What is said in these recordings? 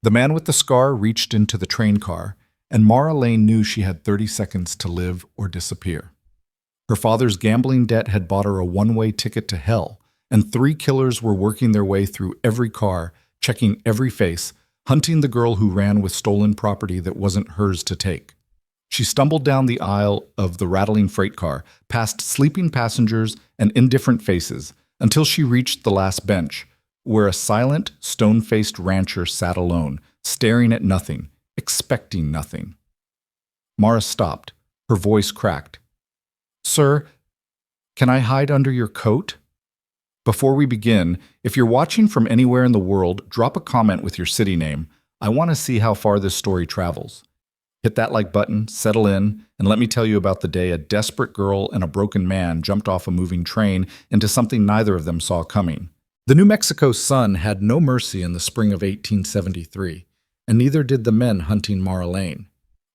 The man with the scar reached into the train car, and Mara Lane knew she had 30 seconds to live or disappear. Her father's gambling debt had bought her a one-way ticket to hell, and 3 killers were working their way through every car, checking every face, hunting the girl who ran with stolen property that wasn't hers to take. She stumbled down the aisle of the rattling freight car, past sleeping passengers and indifferent faces, until she reached the last bench, where a silent, stone-faced rancher sat alone, staring at nothing, expecting nothing. Mara stopped. Her voice cracked. "Sir, can I hide under your coat?" Before we begin, if you're watching from anywhere in the world, drop a comment with your city name. I want to see how far this story travels. Hit that like button, settle in, and let me tell you about the day a desperate girl and a broken man jumped off a moving train into something neither of them saw coming. The New Mexico sun had no mercy in the spring of 1873, and neither did the men hunting Mara Lane.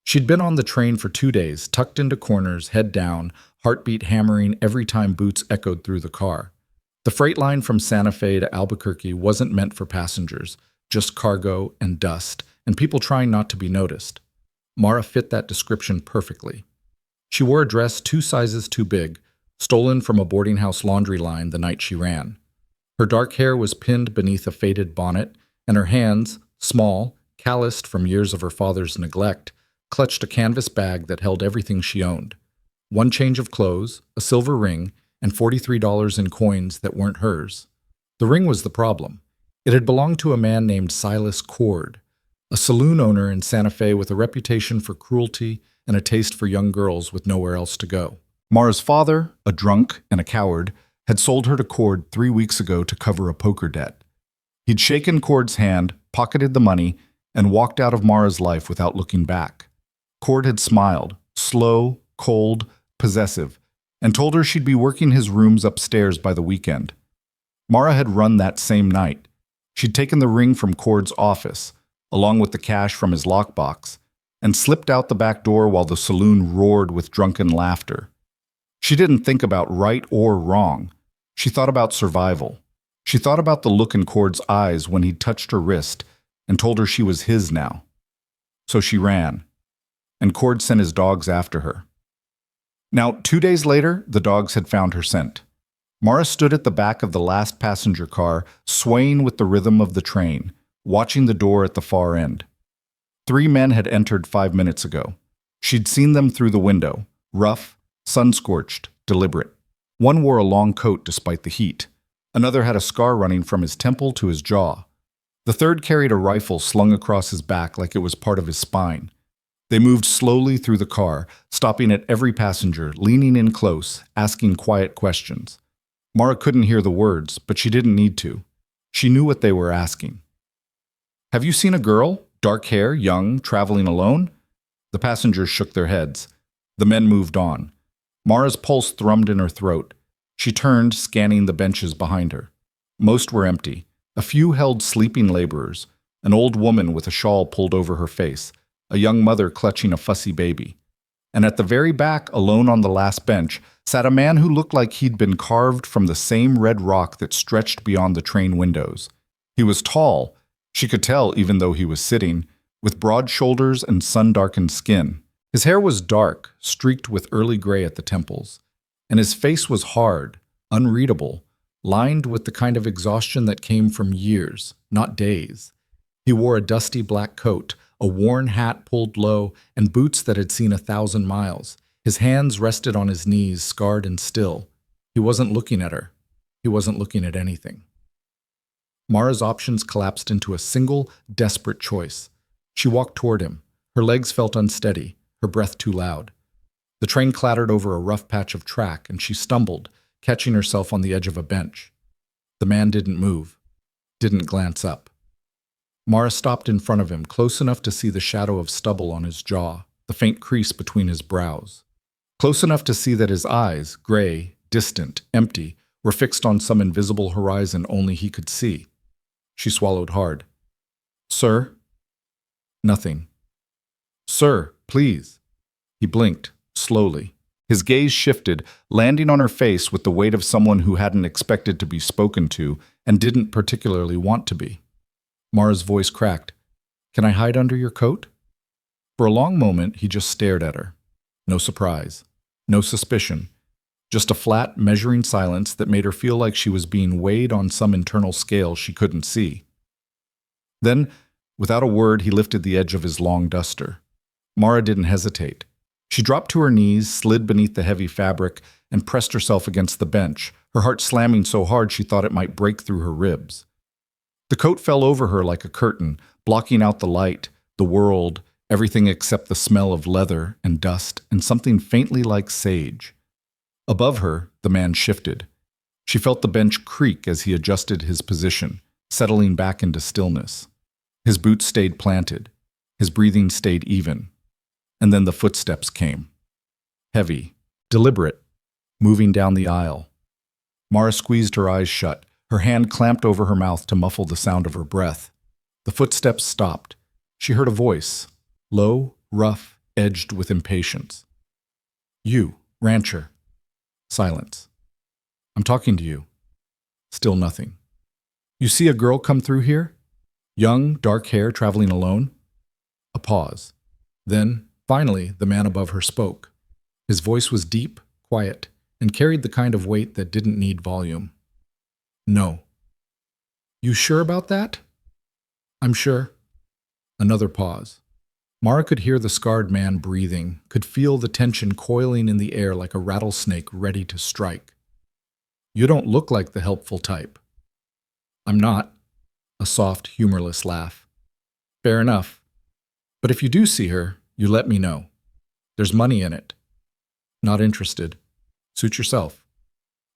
She'd been on the train for 2 days, tucked into corners, head down, heartbeat hammering every time boots echoed through the car. The freight line from Santa Fe to Albuquerque wasn't meant for passengers, just cargo and dust, and people trying not to be noticed. Mara fit that description perfectly. She wore a dress 2 sizes too big, stolen from a boarding house laundry line the night she ran. Her dark hair was pinned beneath a faded bonnet, and her hands, small, calloused from years of her father's neglect, clutched a canvas bag that held everything she owned. 1 change of clothes, a silver ring, and $43 in coins that weren't hers. The ring was the problem. It had belonged to a man named Silas Cord, a saloon owner in Santa Fe with a reputation for cruelty and a taste for young girls with nowhere else to go. Mara's father, a drunk and a coward, had sold her to Cord 3 weeks ago to cover a poker debt. He'd shaken Cord's hand, pocketed the money, and walked out of Mara's life without looking back. Cord had smiled, slow, cold, possessive, and told her she'd be working his rooms upstairs by the weekend. Mara had run that same night. She'd taken the ring from Cord's office, along with the cash from his lockbox, and slipped out the back door while the saloon roared with drunken laughter. She didn't think about right or wrong. She thought about survival. She thought about the look in Cord's eyes when he touched her wrist and told her she was his now. So she ran, and Cord sent his dogs after her. Now, 2 days later, the dogs had found her scent. Mara stood at the back of the last passenger car, swaying with the rhythm of the train, watching the door at the far end. 3 men had entered 5 minutes ago. She'd seen them through the window, rough, sun-scorched, deliberate. One wore a long coat despite the heat. Another had a scar running from his temple to his jaw. The third carried a rifle slung across his back like it was part of his spine. They moved slowly through the car, stopping at every passenger, leaning in close, asking quiet questions. Mara couldn't hear the words, but she didn't need to. She knew what they were asking. "Have you seen a girl, dark hair, young, traveling alone?" The passengers shook their heads. The men moved on. Mara's pulse thrummed in her throat. She turned, scanning the benches behind her. Most were empty. A few held sleeping laborers, an old woman with a shawl pulled over her face, a young mother clutching a fussy baby. And at the very back, alone on the last bench, sat a man who looked like he'd been carved from the same red rock that stretched beyond the train windows. He was tall, she could tell even though he was sitting, with broad shoulders and sun-darkened skin. His hair was dark, streaked with early gray at the temples, and his face was hard, unreadable, lined with the kind of exhaustion that came from years, not days. He wore a dusty black coat, a worn hat pulled low, and boots that had seen 1,000 miles. His hands rested on his knees, scarred and still. He wasn't looking at her. He wasn't looking at anything. Mara's options collapsed into a single, desperate choice. She walked toward him. Her legs felt unsteady, her breath too loud. The train clattered over a rough patch of track, and she stumbled, catching herself on the edge of a bench. The man didn't move, didn't glance up. Mara stopped in front of him, close enough to see the shadow of stubble on his jaw, the faint crease between his brows. Close enough to see that his eyes, gray, distant, empty, were fixed on some invisible horizon only he could see. She swallowed hard. "Sir?" "Nothing." "Sir, please." He blinked, slowly. His gaze shifted, landing on her face with the weight of someone who hadn't expected to be spoken to and didn't particularly want to be. Mara's voice cracked. Can I hide under your coat? For a long moment, he just stared at her. No surprise, no suspicion, just a flat, measuring silence that made her feel like she was being weighed on some internal scale she couldn't see. Then, without a word, he lifted the edge of his long duster. Mara didn't hesitate. She dropped to her knees, slid beneath the heavy fabric, and pressed herself against the bench, her heart slamming so hard she thought it might break through her ribs. The coat fell over her like a curtain, blocking out the light, the world, everything except the smell of leather and dust and something faintly like sage. Above her, the man shifted. She felt the bench creak as he adjusted his position, settling back into stillness. His boots stayed planted. His breathing stayed even. And then the footsteps came. Heavy, deliberate, moving down the aisle. Mara squeezed her eyes shut, her hand clamped over her mouth to muffle the sound of her breath. The footsteps stopped. She heard a voice, low, rough, edged with impatience. "You, rancher." Silence. "I'm talking to you." Still nothing. "You see a girl come through here? Young, dark hair, traveling alone?" A pause. Then, finally, the man above her spoke. His voice was deep, quiet, and carried the kind of weight that didn't need volume. "No." "You sure about that?" "I'm sure." Another pause. Mara could hear the scarred man breathing, could feel the tension coiling in the air like a rattlesnake ready to strike. "You don't look like the helpful type." "I'm not." A soft, humorless laugh. "Fair enough. But if you do see her, you let me know. There's money in it." "Not interested. Suit yourself."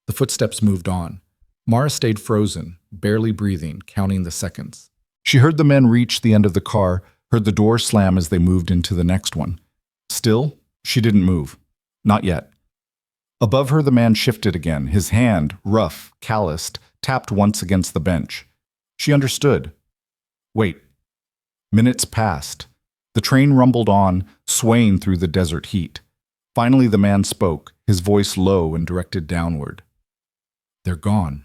The footsteps moved on. Mara stayed frozen, barely breathing, counting the seconds. She heard the men reach the end of the car, heard the door slam as they moved into the next one. Still, she didn't move. Not yet. Above her, the man shifted again, his hand, rough, calloused, tapped once against the bench. She understood. Wait. Minutes passed. The train rumbled on, swaying through the desert heat. Finally, the man spoke, his voice low and directed downward. "They're gone."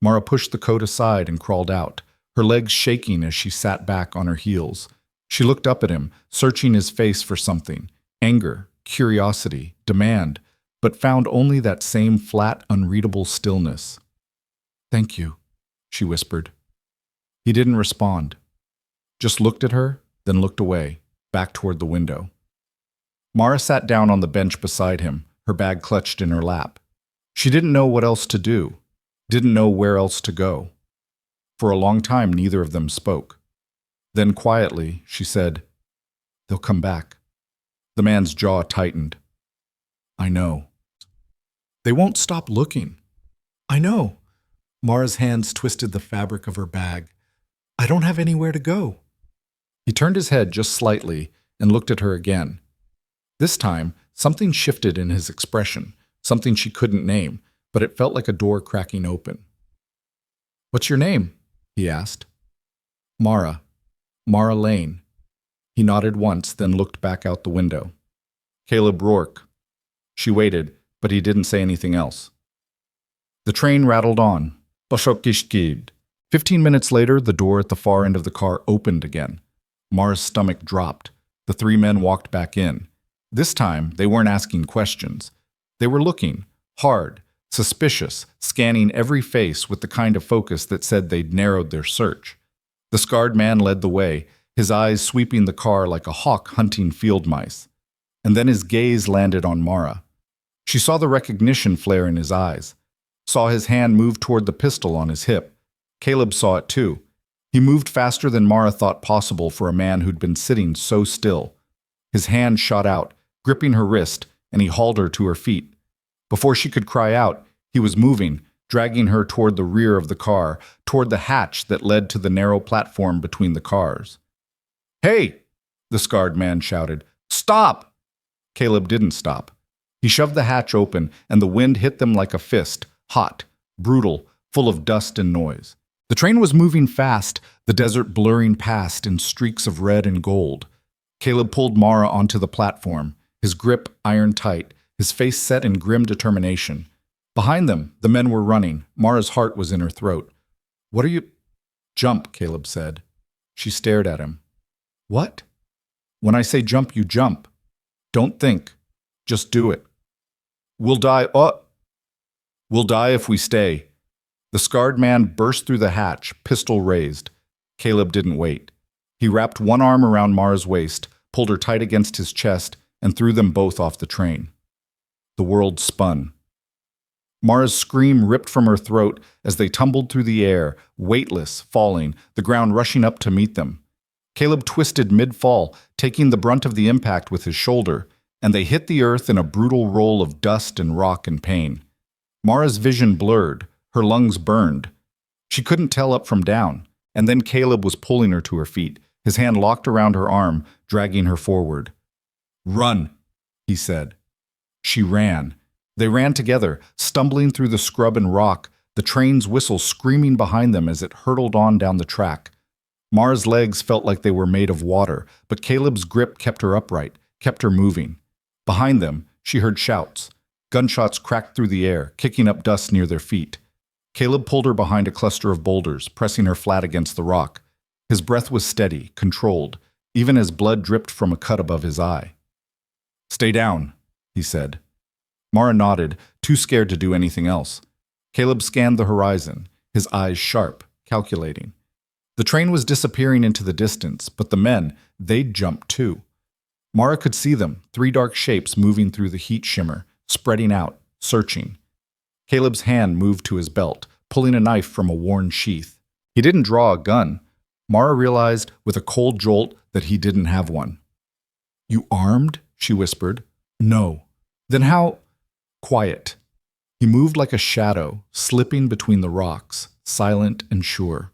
Mara pushed the coat aside and crawled out, her legs shaking as she sat back on her heels. She looked up at him, searching his face for something, anger, curiosity, demand, but found only that same flat, unreadable stillness. "Thank you," she whispered. He didn't respond, just looked at her, then looked away, back toward the window. Mara sat down on the bench beside him, her bag clutched in her lap. She didn't know what else to do, didn't know where else to go. For a long time, neither of them spoke. Then quietly, she said, "They'll come back." The man's jaw tightened. "I know." "They won't stop looking." "I know." Mara's hands twisted the fabric of her bag. "I don't have anywhere to go." He turned his head just slightly and looked at her again. This time, something shifted in his expression, something she couldn't name, but it felt like a door cracking open. "What's your name?" he asked. "Mara. Mara Lane." He nodded once, then looked back out the window. "Caleb Rourke." She waited, but he didn't say anything else. The train rattled on. 15 minutes later, the door at the far end of the car opened again. Mara's stomach dropped. The three men walked back in. This time, they weren't asking questions. They were looking, hard, suspicious, scanning every face with the kind of focus that said they'd narrowed their search. The scarred man led the way, his eyes sweeping the car like a hawk hunting field mice. And then his gaze landed on Mara. She saw the recognition flare in his eyes, saw his hand move toward the pistol on his hip. Caleb saw it too. He moved faster than Mara thought possible for a man who'd been sitting so still. His hand shot out, gripping her wrist, and he hauled her to her feet. Before she could cry out, he was moving, dragging her toward the rear of the car, toward the hatch that led to the narrow platform between the cars. "Hey!" the scarred man shouted. "Stop!" Caleb didn't stop. He shoved the hatch open, and the wind hit them like a fist, hot, brutal, full of dust and noise. The train was moving fast, the desert blurring past in streaks of red and gold. Caleb pulled Mara onto the platform, his grip iron tight, his face set in grim determination. Behind them, the men were running. Mara's heart was in her throat. "What are you—" "Jump," Caleb said. She stared at him, What? When I say jump, you jump. Don't think. Just do it. We'll die. We'll die if we stay. The scarred man burst through the hatch, pistol raised. Caleb didn't wait. He wrapped one arm around Mara's waist, pulled her tight against his chest, and threw them both off the train. The world spun. Mara's scream ripped from her throat as they tumbled through the air, weightless, falling, the ground rushing up to meet them. Caleb twisted mid-fall, taking the brunt of the impact with his shoulder, and they hit the earth in a brutal roll of dust and rock and pain. Mara's vision blurred, her lungs burned. She couldn't tell up from down, and then Caleb was pulling her to her feet, his hand locked around her arm, dragging her forward. "Run," he said. She ran. They ran together, stumbling through the scrub and rock, the train's whistle screaming behind them as it hurtled on down the track. Mara's legs felt like they were made of water, but Caleb's grip kept her upright, kept her moving. Behind them, she heard shouts. Gunshots cracked through the air, kicking up dust near their feet. Caleb pulled her behind a cluster of boulders, pressing her flat against the rock. His breath was steady, controlled, even as blood dripped from a cut above his eye. "Stay down," he said. Mara nodded, too scared to do anything else. Caleb scanned the horizon, his eyes sharp, calculating. The train was disappearing into the distance, but the men, they'd jumped too. Mara could see them, three dark shapes moving through the heat shimmer, spreading out, searching. Caleb's hand moved to his belt, pulling a knife from a worn sheath. He didn't draw a gun. Mara realized with a cold jolt that he didn't have one. "You armed?" she whispered. "No." "Then how—" Quiet. He moved like a shadow, slipping between the rocks, silent and sure.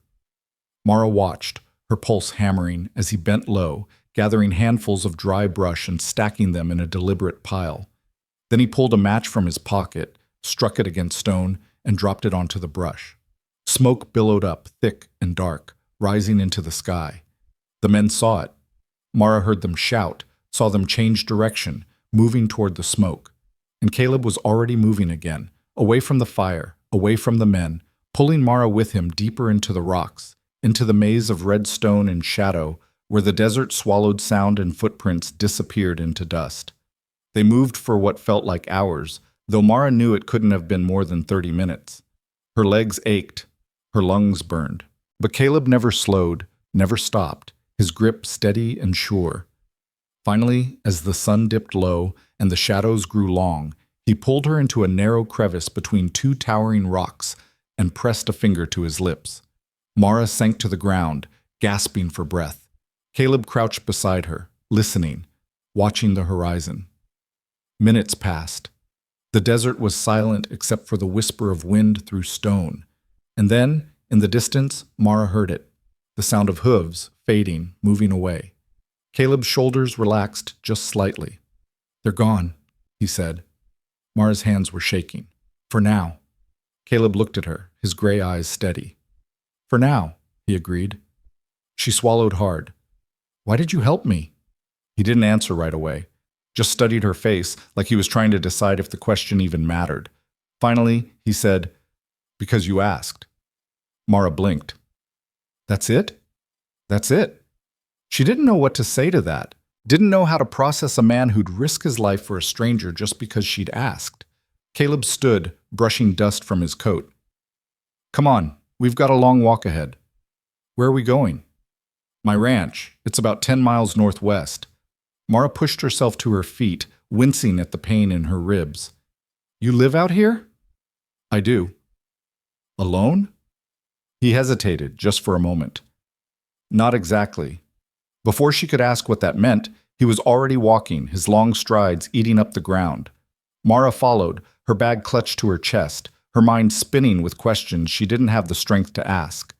Mara watched, her pulse hammering as he bent low, gathering handfuls of dry brush and stacking them in a deliberate pile. Then he pulled a match from his pocket, struck it against stone, and dropped it onto the brush. Smoke billowed up, thick and dark, rising into the sky. The men saw it. Mara heard them shout, saw them change direction, moving toward the smoke. And Caleb was already moving again, away from the fire, away from the men, pulling Mara with him deeper into the rocks, into the maze of red stone and shadow, where the desert swallowed sound and footprints disappeared into dust. They moved for what felt like hours, though Mara knew it couldn't have been more than 30 minutes. Her legs ached, her lungs burned. But Caleb never slowed, never stopped, his grip steady and sure. Finally, as the sun dipped low and the shadows grew long, he pulled her into a narrow crevice between two towering rocks and pressed a finger to his lips. Mara sank to the ground, gasping for breath. Caleb crouched beside her, listening, watching the horizon. Minutes passed. The desert was silent except for the whisper of wind through stone. And then, in the distance, Mara heard it, the sound of hooves, fading, moving away. Caleb's shoulders relaxed just slightly. "They're gone," he said. Mara's hands were shaking. "For now." Caleb looked at her, his gray eyes steady. "For now," he agreed. She swallowed hard. "Why did you help me?" He didn't answer right away, just studied her face like he was trying to decide if the question even mattered. Finally, he said, "Because you asked." Mara blinked. "That's it?" "That's it." She didn't know what to say to that, didn't know how to process a man who'd risk his life for a stranger just because she'd asked. Caleb stood, brushing dust from his coat. "Come on, we've got a long walk ahead." "Where are we going?" "My ranch. It's about 10 miles northwest." Mara pushed herself to her feet, wincing at the pain in her ribs. "You live out here?" "I do." "Alone?" He hesitated, just for a moment. "Not exactly." Before she could ask what that meant, he was already walking, his long strides eating up the ground. Mara followed, her bag clutched to her chest, her mind spinning with questions she didn't have the strength to ask.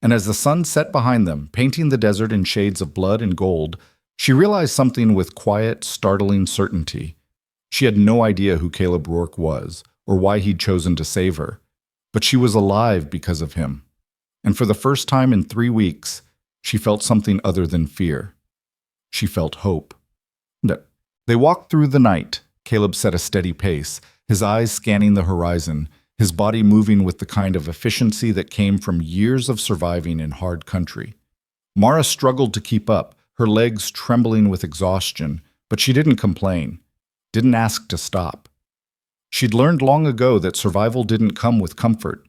And as the sun set behind them, painting the desert in shades of blood and gold, she realized something with quiet, startling certainty. She had no idea who Caleb Rourke was, or why he'd chosen to save her. But she was alive because of him. And for the first time in 3 weeks, she felt something other than fear. She felt hope. They walked through the night. Caleb set a steady pace, his eyes scanning the horizon, his body moving with the kind of efficiency that came from years of surviving in hard country. Mara struggled to keep up, her legs trembling with exhaustion, but she didn't complain, didn't ask to stop. She'd learned long ago that survival didn't come with comfort.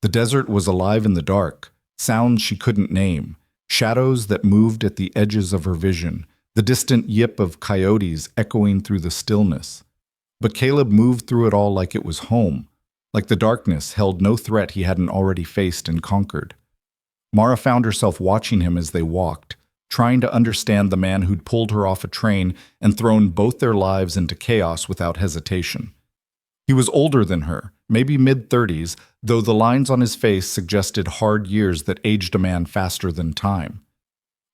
The desert was alive in the dark, sounds she couldn't name, shadows that moved at the edges of her vision, the distant yip of coyotes echoing through the stillness. But Caleb moved through it all like it was home, like the darkness held no threat he hadn't already faced and conquered. Mara found herself watching him as they walked, trying to understand the man who'd pulled her off a train and thrown both their lives into chaos without hesitation. He was older than her, maybe mid-30s, though the lines on his face suggested hard years that aged a man faster than time.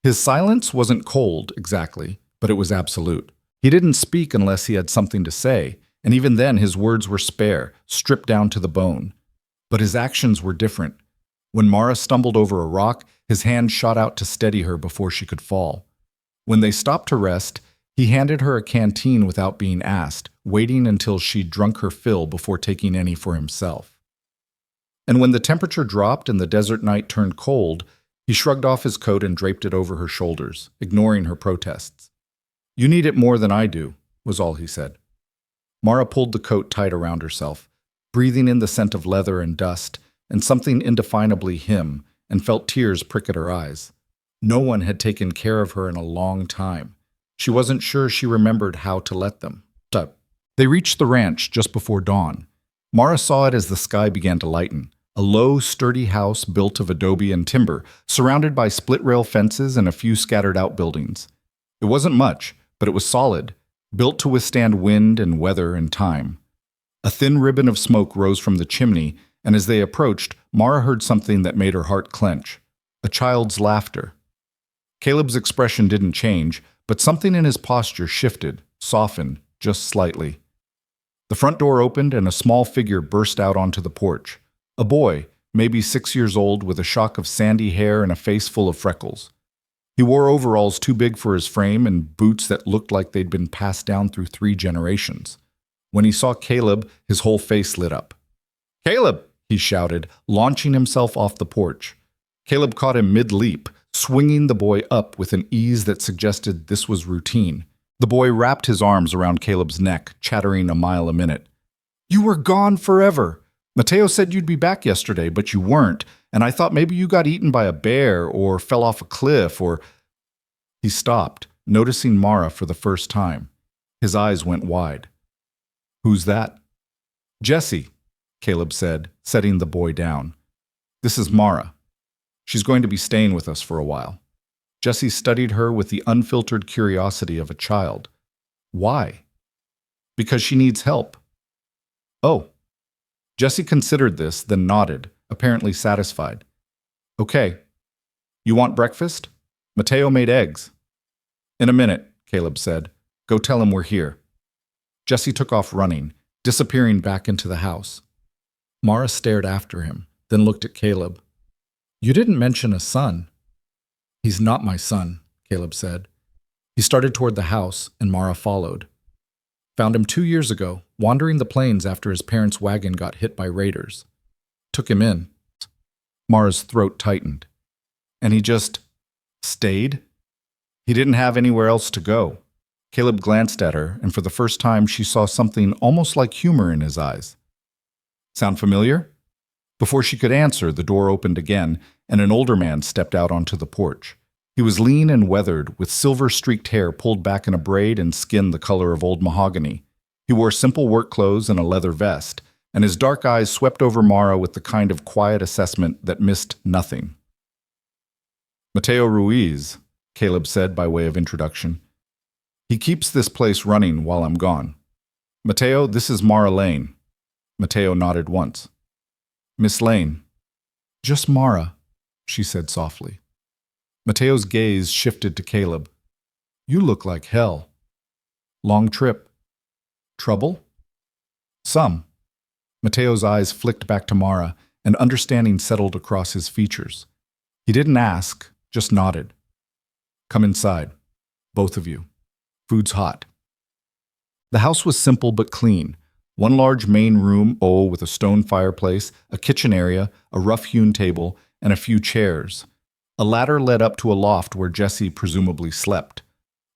His silence wasn't cold, exactly, but it was absolute. He didn't speak unless he had something to say, and even then his words were spare, stripped down to the bone. But his actions were different. When Mara stumbled over a rock, his hand shot out to steady her before she could fall. When they stopped to rest, he handed her a canteen without being asked, waiting until she'd drunk her fill before taking any for himself. And when the temperature dropped and the desert night turned cold, he shrugged off his coat and draped it over her shoulders, ignoring her protests. "You need it more than I do," was all he said. Mara pulled the coat tight around herself, breathing in the scent of leather and dust, and something indefinably him, and felt tears prick at her eyes. No one had taken care of her in a long time. She wasn't sure she remembered how to let them. They reached the ranch just before dawn. Mara saw it as the sky began to lighten. A low, sturdy house built of adobe and timber, surrounded by split-rail fences and a few scattered outbuildings. It wasn't much, but it was solid, built to withstand wind and weather and time. A thin ribbon of smoke rose from the chimney, and as they approached, Mara heard something that made her heart clench. A child's laughter. Caleb's expression didn't change, but something in his posture shifted, softened, just slightly. The front door opened and a small figure burst out onto the porch. A boy, maybe 6 years old, with a shock of sandy hair and a face full of freckles. He wore overalls too big for his frame and boots that looked like they'd been passed down through 3 generations. When he saw Caleb, his whole face lit up. "Caleb!" he shouted, launching himself off the porch. Caleb caught him mid-leap, swinging the boy up with an ease that suggested this was routine. The boy wrapped his arms around Caleb's neck, chattering a mile a minute. "You were gone forever. Mateo said you'd be back yesterday, but you weren't, and I thought maybe you got eaten by a bear or fell off a cliff or—" He stopped, noticing Mara for the first time. His eyes went wide. "Who's that?" "Jessie," Caleb said, setting the boy down. "This is Mara. She's going to be staying with us for a while." Jessie studied her with the unfiltered curiosity of a child. "Why?" "Because she needs help." "Oh." Jessie considered this, then nodded, apparently satisfied. "Okay. You want breakfast? Mateo made eggs." "In a minute," Caleb said. "Go tell him we're here." Jessie took off running, disappearing back into the house. Mara stared after him, then looked at Caleb. "You didn't mention a son." "He's not my son," Caleb said. He started toward the house, and Mara followed. "Found him 2 years ago, wandering the plains after his parents' wagon got hit by raiders. Took him in." Mara's throat tightened. "And he just stayed? He didn't have anywhere else to go." Caleb glanced at her, and for the first time she saw something almost like humor in his eyes. "Sound familiar?" Before she could answer, the door opened again, and an older man stepped out onto the porch. He was lean and weathered, with silver-streaked hair pulled back in a braid and skin the color of old mahogany. He wore simple work clothes and a leather vest, and his dark eyes swept over Mara with the kind of quiet assessment that missed nothing. "Mateo Ruiz," Caleb said by way of introduction. "He keeps this place running while I'm gone. Mateo, this is Mara Lane." Mateo nodded once. "Miss Lane." "Just Mara," she said softly. Mateo's gaze shifted to Caleb. "You look like hell." "Long trip." "Trouble?" "Some." Mateo's eyes flicked back to Mara, and understanding settled across his features. He didn't ask, just nodded. "Come inside, both of you. Food's hot." The house was simple but clean. One large main room, with a stone fireplace, a kitchen area, a rough-hewn table, and a few chairs. A ladder led up to a loft where Jessie presumably slept.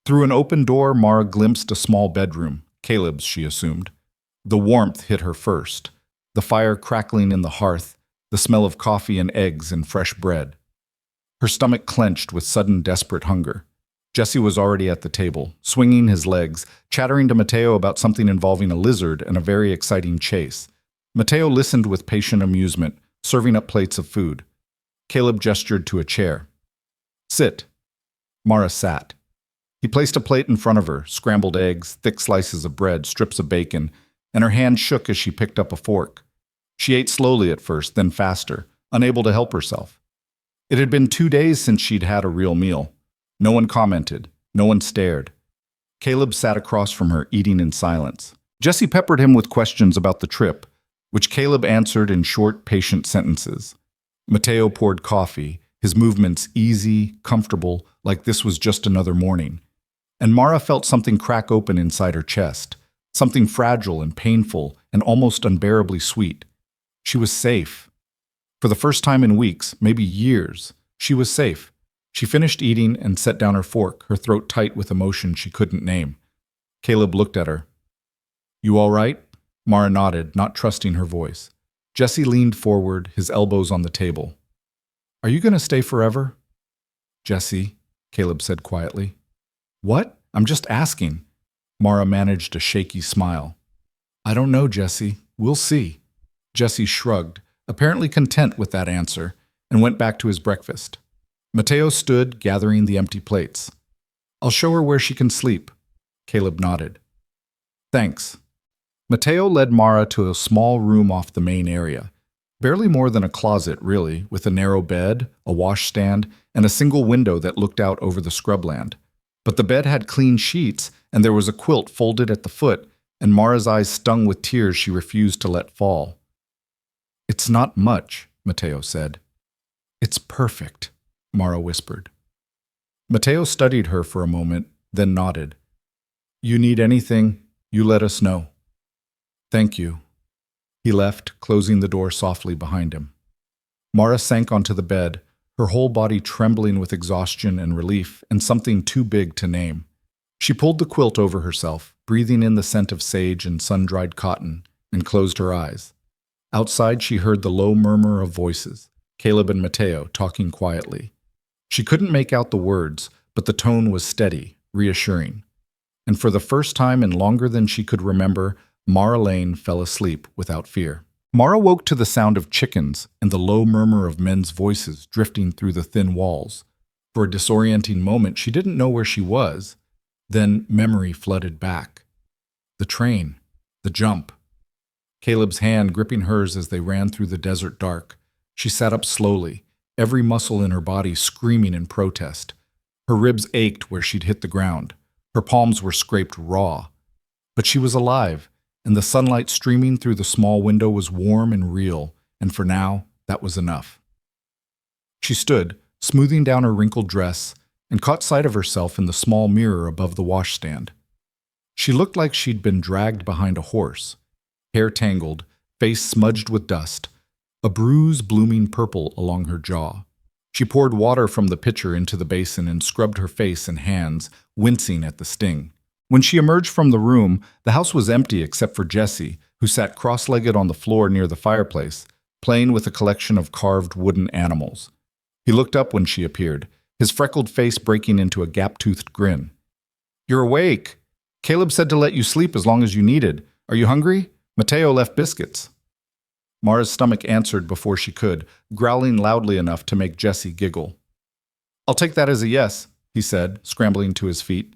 Through an open door, Mara glimpsed a small bedroom, Caleb's, she assumed. The warmth hit her first, the fire crackling in the hearth, the smell of coffee and eggs and fresh bread. Her stomach clenched with sudden desperate hunger. Jessie was already at the table, swinging his legs, chattering to Mateo about something involving a lizard and a very exciting chase. Mateo listened with patient amusement, serving up plates of food. Caleb gestured to a chair. "Sit." Mara sat. He placed a plate in front of her, scrambled eggs, thick slices of bread, strips of bacon, and her hand shook as she picked up a fork. She ate slowly at first, then faster, unable to help herself. It had been 2 days since she'd had a real meal. No one commented. No one stared. Caleb sat across from her, eating in silence. Jessie peppered him with questions about the trip, which Caleb answered in short, patient sentences. Mateo poured coffee, his movements easy, comfortable, like this was just another morning. And Mara felt something crack open inside her chest, something fragile and painful and almost unbearably sweet. She was safe. For the first time in weeks, maybe years, she was safe. She finished eating and set down her fork, her throat tight with emotion she couldn't name. Caleb looked at her. "You all right?" Mara nodded, not trusting her voice. Jessie leaned forward, his elbows on the table. "Are you going to stay forever?" "Jessie," Caleb said quietly. "What? I'm just asking." Mara managed a shaky smile. "I don't know, Jessie. We'll see." Jessie shrugged, apparently content with that answer, and went back to his breakfast. Mateo stood, gathering the empty plates. "I'll show her where she can sleep." Caleb nodded. "Thanks." Mateo led Mara to a small room off the main area. Barely more than a closet, really, with a narrow bed, a washstand, and a single window that looked out over the scrubland. But the bed had clean sheets, and there was a quilt folded at the foot, and Mara's eyes stung with tears she refused to let fall. "It's not much," Mateo said. "It's perfect," Mara whispered. Mateo studied her for a moment, then nodded. "You need anything, you let us know." "Thank you." He left, closing the door softly behind him. Mara sank onto the bed, her whole body trembling with exhaustion and relief and something too big to name. She pulled the quilt over herself, breathing in the scent of sage and sun-dried cotton, and closed her eyes. Outside, she heard the low murmur of voices, Caleb and Mateo talking quietly. She couldn't make out the words, but the tone was steady, reassuring. And for the first time in longer than she could remember, Mara Lane fell asleep without fear. Mara woke to the sound of chickens and the low murmur of men's voices drifting through the thin walls. For a disorienting moment, she didn't know where she was. Then memory flooded back. The train, the jump. Caleb's hand gripping hers as they ran through the desert dark. She sat up slowly, every muscle in her body screaming in protest. Her ribs ached where she'd hit the ground. Her palms were scraped raw. But she was alive, and the sunlight streaming through the small window was warm and real, and for now, that was enough. She stood, smoothing down her wrinkled dress, and caught sight of herself in the small mirror above the washstand. She looked like she'd been dragged behind a horse, hair tangled, face smudged with dust, a bruise blooming purple along her jaw. She poured water from the pitcher into the basin and scrubbed her face and hands, wincing at the sting. When she emerged from the room, the house was empty except for Jessie, who sat cross-legged on the floor near the fireplace, playing with a collection of carved wooden animals. He looked up when she appeared, his freckled face breaking into a gap-toothed grin. "You're awake. Caleb said to let you sleep as long as you needed. Are you hungry? Mateo left biscuits." Mara's stomach answered before she could, growling loudly enough to make Jessie giggle. "I'll take that as a yes," he said, scrambling to his feet.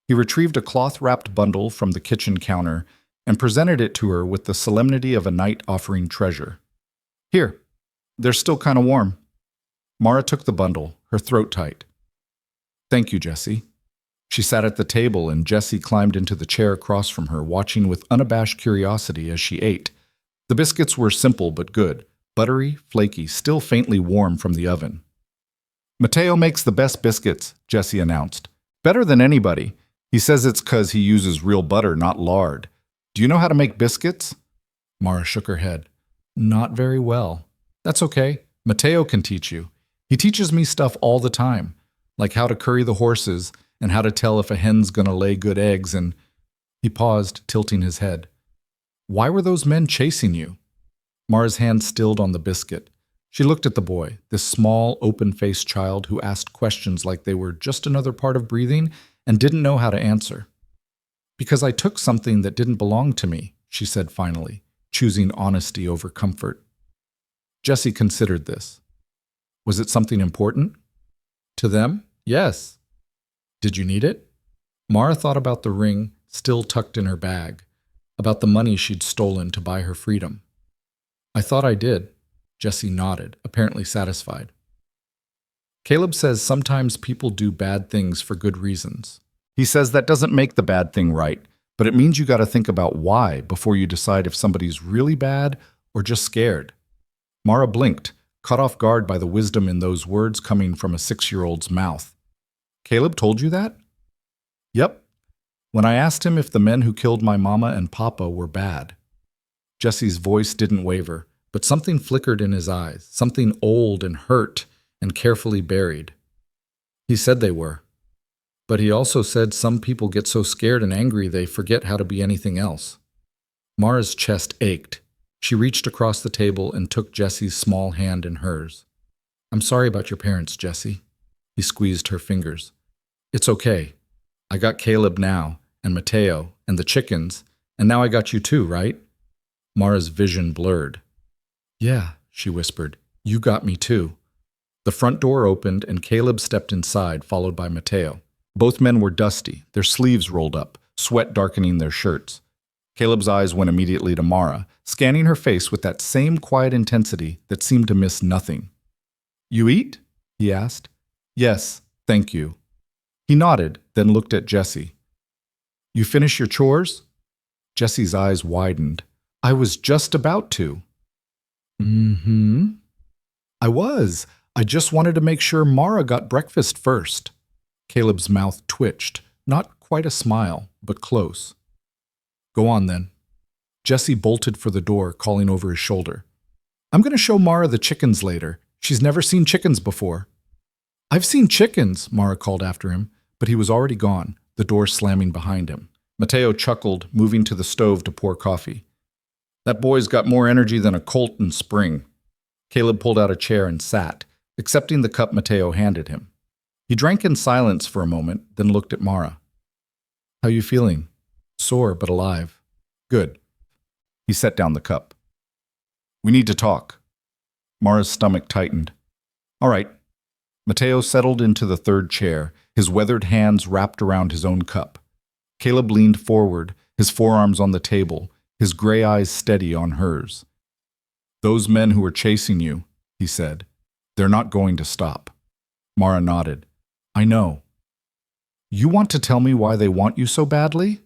He retrieved a cloth-wrapped bundle from the kitchen counter and presented it to her with the solemnity of a knight offering treasure. "Here, they're still kind of warm." Mara took the bundle, her throat tight. "Thank you, Jessie." She sat at the table and Jessie climbed into the chair across from her, watching with unabashed curiosity as she ate. The biscuits were simple but good, buttery, flaky, still faintly warm from the oven. "Mateo makes the best biscuits," Jessie announced. "Better than anybody. He says it's 'cause he uses real butter, not lard. Do you know how to make biscuits?" Mara shook her head. "Not very well." "That's okay. Mateo can teach you. He teaches me stuff all the time, like how to curry the horses and how to tell if a hen's gonna lay good eggs and—" He paused, tilting his head. "Why were those men chasing you?" Mara's hand stilled on the biscuit. She looked at the boy, this small, open-faced child who asked questions like they were just another part of breathing and didn't know how to answer. "Because I took something that didn't belong to me," she said finally, choosing honesty over comfort. Jesse considered this. Was it something important? To them, yes. Did you need it? Mara thought about the ring still tucked in her bag, about the money she'd stolen to buy her freedom. "I thought I did." Jesse nodded, apparently satisfied. "Caleb says sometimes people do bad things for good reasons. He says that doesn't make the bad thing right, but it means you got to think about why before you decide if somebody's really bad or just scared." Mara blinked, caught off guard by the wisdom in those words coming from a 6-year-old's mouth. "Caleb told you that?" "Yep. When I asked him if the men who killed my mama and papa were bad." Jesse's voice didn't waver, but something flickered in his eyes, something old and hurt and carefully buried. "He said they were. But he also said some people get so scared and angry they forget how to be anything else." Mara's chest ached. She reached across the table and took Jesse's small hand in hers. "I'm sorry about your parents, Jesse." He squeezed her fingers. "It's okay. I got Caleb now, and Mateo, and the chickens, and now I got you too, right?" Mara's vision blurred. "Yeah," she whispered. "You got me too." The front door opened and Caleb stepped inside, followed by Mateo. Both men were dusty, their sleeves rolled up, sweat darkening their shirts. Caleb's eyes went immediately to Mara, scanning her face with that same quiet intensity that seemed to miss nothing. "You eat?" he asked. "Yes, thank you." He nodded, then looked at Jesse. "You finish your chores?" Jesse's eyes widened. "I was just about to." "Mm-hmm." "I was. I just wanted to make sure Mara got breakfast first." Caleb's mouth twitched, not quite a smile, but close. "Go on, then." Jesse bolted for the door, calling over his shoulder. "I'm going to show Mara the chickens later. She's never seen chickens before." "I've seen chickens," Mara called after him, but he was already gone, the door slamming behind him. Mateo chuckled, moving to the stove to pour coffee. "That boy's got more energy than a colt in spring." Caleb pulled out a chair and sat, accepting the cup Mateo handed him. He drank in silence for a moment, then looked at Mara. "How you feeling?" "Sore, but alive." "Good." He set down the cup. "We need to talk." Mara's stomach tightened. "All right." Mateo settled into the third chair, his weathered hands wrapped around his own cup. Caleb leaned forward, his forearms on the table, his gray eyes steady on hers. "Those men who are chasing you," he said, "they're not going to stop." Mara nodded. "I know." "You want to tell me why they want you so badly?"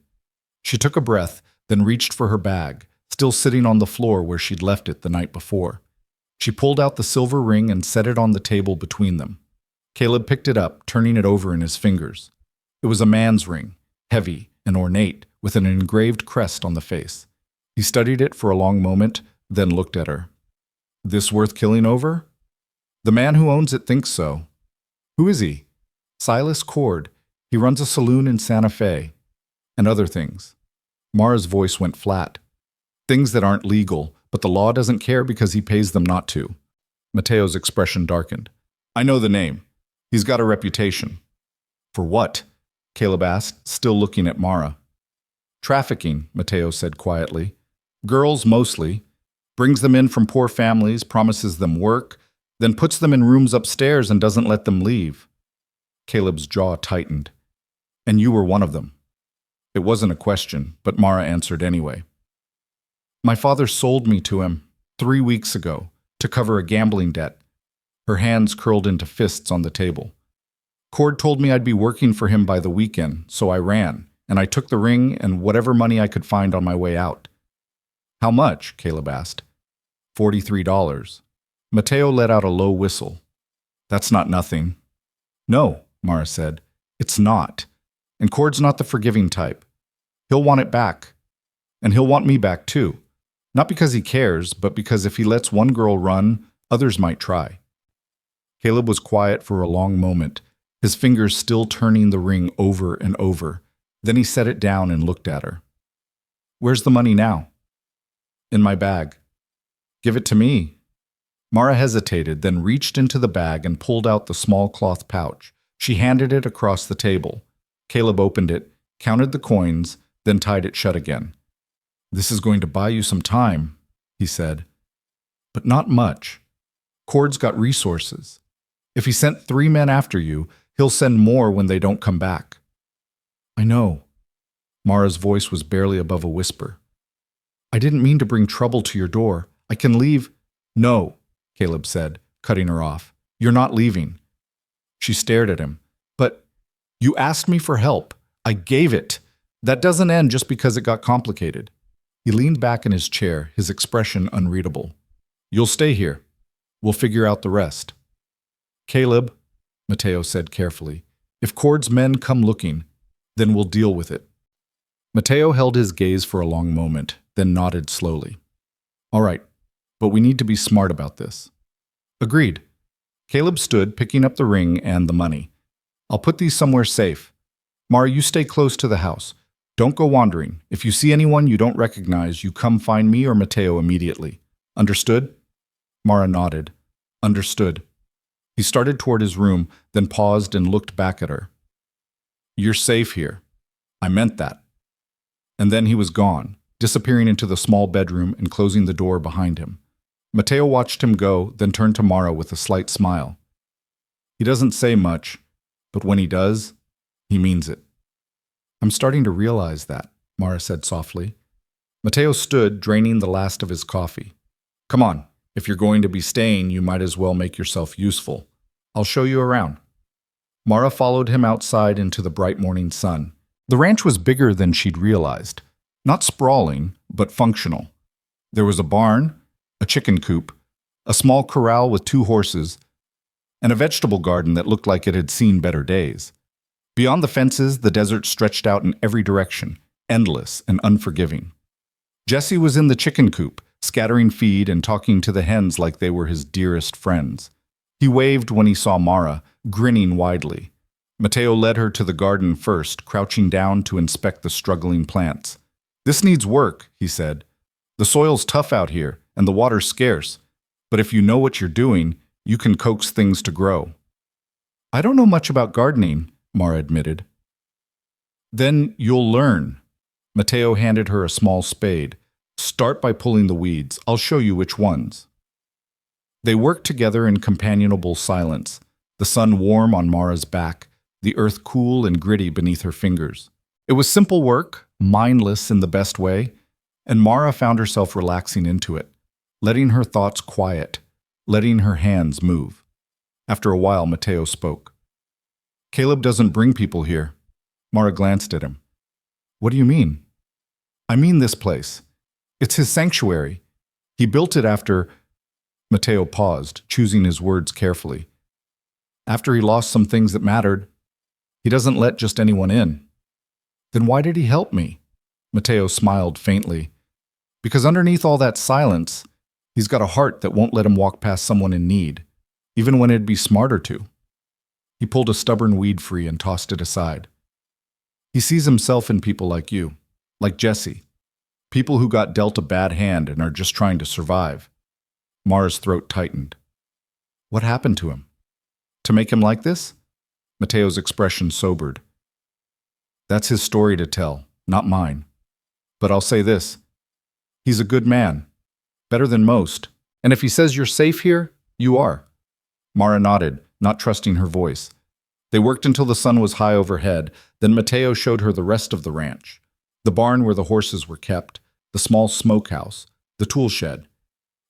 She took a breath, then reached for her bag, still sitting on the floor where she'd left it the night before. She pulled out the silver ring and set it on the table between them. Caleb picked it up, turning it over in his fingers. It was a man's ring, heavy and ornate, with an engraved crest on the face. He studied it for a long moment, then looked at her. "This worth killing over?" "The man who owns it thinks so." "Who is he?" "Silas Cord. He runs a saloon in Santa Fe." "And other things." Mara's voice went flat. "Things that aren't legal, but the law doesn't care because he pays them not to." Mateo's expression darkened. "I know the name. He's got a reputation." "For what?" Caleb asked, still looking at Mara. "Trafficking," Mateo said quietly. "Girls mostly. Brings them in from poor families, promises them work, then puts them in rooms upstairs and doesn't let them leave." Caleb's jaw tightened. "And you were one of them." It wasn't a question, but Mara answered anyway. "My father sold me to him 3 weeks ago to cover a gambling debt." Her hands curled into fists on the table. "Cord told me I'd be working for him by the weekend, so I ran, and I took the ring and whatever money I could find on my way out." "How much?" Caleb asked. $43. Mateo let out a low whistle. "That's not nothing." "No," Mara said. "It's not. And Cord's not the forgiving type. He'll want it back. And he'll want me back too. Not because he cares, but because if he lets one girl run, others might try." Caleb was quiet for a long moment, his fingers still turning the ring over and over. Then he set it down and looked at her. "Where's the money now?" "In my bag." "Give it to me." Mara hesitated, then reached into the bag and pulled out the small cloth pouch. She handed it across the table. Caleb opened it, counted the coins, then tied it shut again. "This is going to buy you some time," he said. "But not much. Cord's got resources. If he sent 3 men after you, he'll send more when they don't come back." "I know." Mara's voice was barely above a whisper. "I didn't mean to bring trouble to your door. I can leave." "No," Caleb said, cutting her off. "You're not leaving." She stared at him. "But you asked me for help. I gave it. That doesn't end just because it got complicated." He leaned back in his chair, his expression unreadable. "You'll stay here. We'll figure out the rest." "Caleb," Mateo said carefully, "if Cord's men come looking, then we'll deal with it." Mateo held his gaze for a long moment, then nodded slowly. "All right, but we need to be smart about this." "Agreed." Caleb stood, picking up the ring and the money. "I'll put these somewhere safe. Mara, you stay close to the house. Don't go wandering. If you see anyone you don't recognize, you come find me or Mateo immediately. Understood?" Mara nodded. "Understood." He started toward his room, then paused and looked back at her. "You're safe here. I meant that." And then he was gone, disappearing into the small bedroom and closing the door behind him. Mateo watched him go, then turned to Mara with a slight smile. "He doesn't say much, but when he does, he means it." "I'm starting to realize that," Mara said softly. Mateo stood, draining the last of his coffee. "Come on, if you're going to be staying, you might as well make yourself useful. I'll show you around." Mara followed him outside into the bright morning sun. The ranch was bigger than she'd realized. Not sprawling, but functional. There was a barn, a chicken coop, a small corral with 2 horses, and a vegetable garden that looked like it had seen better days. Beyond the fences, the desert stretched out in every direction, endless and unforgiving. Jesse was in the chicken coop, scattering feed and talking to the hens like they were his dearest friends. He waved when he saw Mara, grinning widely. Mateo led her to the garden first, crouching down to inspect the struggling plants. "This needs work," he said. "The soil's tough out here, and the water's scarce. But if you know what you're doing, you can coax things to grow." "I don't know much about gardening," Mara admitted. "Then you'll learn." Mateo handed her a small spade. "Start by pulling the weeds. I'll show you which ones." They worked together in companionable silence, the sun warm on Mara's back, the earth cool and gritty beneath her fingers. It was simple work, mindless in the best way, and Mara found herself relaxing into it, letting her thoughts quiet, letting her hands move. After a while, Mateo spoke. "Caleb doesn't bring people here." Mara glanced at him. "What do you mean?" "I mean this place. It's his sanctuary. He built it after—" Mateo paused, choosing his words carefully. "After he lost some things that mattered. He doesn't let just anyone in." "Then why did he help me?" Mateo smiled faintly. "Because underneath all that silence, he's got a heart that won't let him walk past someone in need, even when it'd be smarter to." He pulled a stubborn weed free and tossed it aside. "He sees himself in people like you, like Jesse. People who got dealt a bad hand and are just trying to survive." Mara's throat tightened. "What happened to him? To make him like this?" Mateo's expression sobered. "That's his story to tell, not mine. But I'll say this. He's a good man. Better than most. And if he says you're safe here, you are." Mara nodded, not trusting her voice. They worked until the sun was high overhead, then Mateo showed her the rest of the ranch. The barn where the horses were kept, the small smokehouse, the tool shed.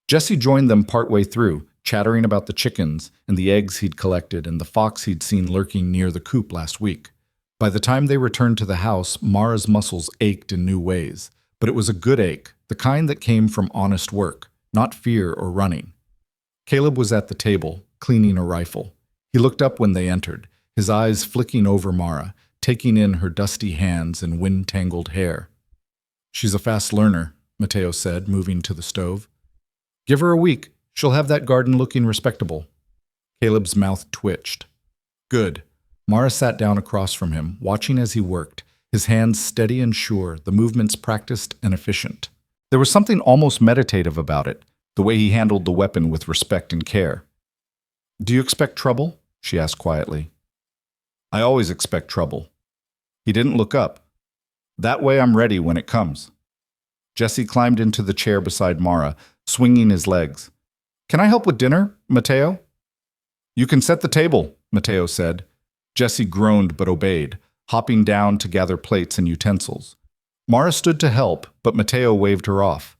Jesse joined them partway through, chattering about the chickens and the eggs he'd collected and the fox he'd seen lurking near the coop last week. By the time they returned to the house, Mara's muscles ached in new ways, but it was a good ache, the kind that came from honest work, not fear or running. Caleb was at the table, cleaning a rifle. He looked up when they entered, his eyes flicking over Mara, taking in her dusty hands and wind-tangled hair. "She's a fast learner," Mateo said, moving to the stove. "Give her a week. She'll have that garden looking respectable." Caleb's mouth twitched. Good. Mara sat down across from him, watching as he worked, his hands steady and sure, the movements practiced and efficient. There was something almost meditative about it, the way he handled the weapon with respect and care. Do you expect trouble? She asked quietly. I always expect trouble. He didn't look up. That way I'm ready when it comes. Jesse climbed into the chair beside Mara, swinging his legs. Can I help with dinner, Mateo? You can set the table, Mateo said. Jesse groaned but obeyed, hopping down to gather plates and utensils. Mara stood to help, but Mateo waved her off.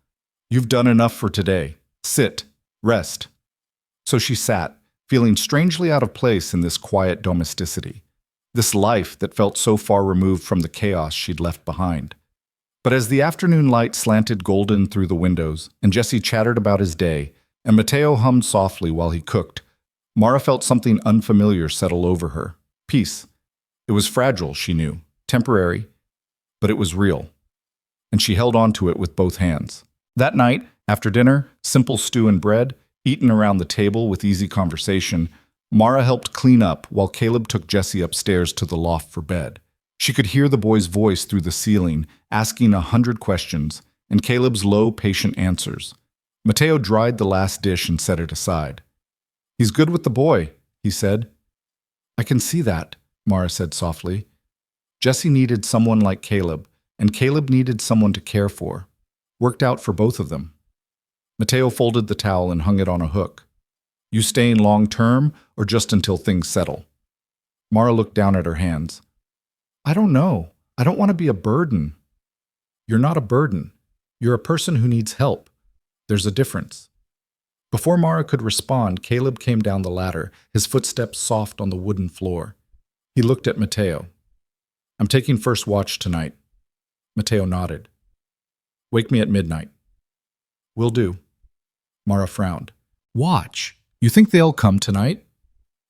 You've done enough for today. Sit. Rest. So she sat, feeling strangely out of place in this quiet domesticity, this life that felt so far removed from the chaos she'd left behind. But as the afternoon light slanted golden through the windows, and Jesse chattered about his day, and Mateo hummed softly while he cooked, Mara felt something unfamiliar settle over her. Peace. It was fragile, she knew, temporary, but it was real. And she held on to it with both hands. That night, after dinner, simple stew and bread, eaten around the table with easy conversation, Mara helped clean up while Caleb took Jesse upstairs to the loft for bed. She could hear the boy's voice through the ceiling, asking 100 questions, and Caleb's low, patient answers. Mateo dried the last dish and set it aside. He's good with the boy, he said. I can see that, Mara said softly. Jesse needed someone like Caleb, and Caleb needed someone to care for. Worked out for both of them. Mateo folded the towel and hung it on a hook. You staying long term or just until things settle? Mara looked down at her hands. I don't know. I don't want to be a burden. You're not a burden. You're a person who needs help. There's a difference. Before Mara could respond, Caleb came down the ladder, his footsteps soft on the wooden floor. He looked at Mateo. I'm taking first watch tonight. Mateo nodded. Wake me at midnight. Will do. Mara frowned. Watch. You think they'll come tonight?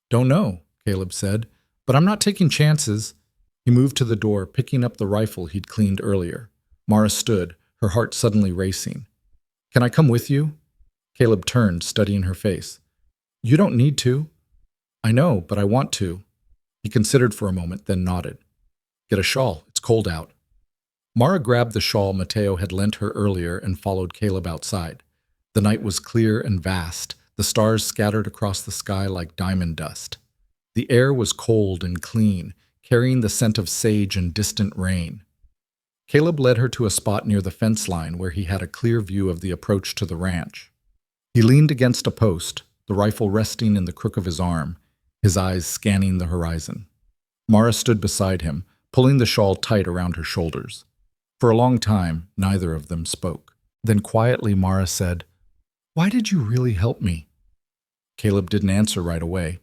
Don't know, Caleb said, but I'm not taking chances. He moved to the door, picking up the rifle he'd cleaned earlier. Mara stood, her heart suddenly racing. Can I come with you? Caleb turned, studying her face. You don't need to. I know, but I want to. He considered for a moment, then nodded. Get a shawl. It's cold out. Mara grabbed the shawl Mateo had lent her earlier and followed Caleb outside. The night was clear and vast, the stars scattered across the sky like diamond dust. The air was cold and clean, carrying the scent of sage and distant rain. Caleb led her to a spot near the fence line where he had a clear view of the approach to the ranch. He leaned against a post, the rifle resting in the crook of his arm, his eyes scanning the horizon. Mara stood beside him, pulling the shawl tight around her shoulders. For a long time, neither of them spoke. Then quietly Mara said, Why did you really help me? Caleb didn't answer right away.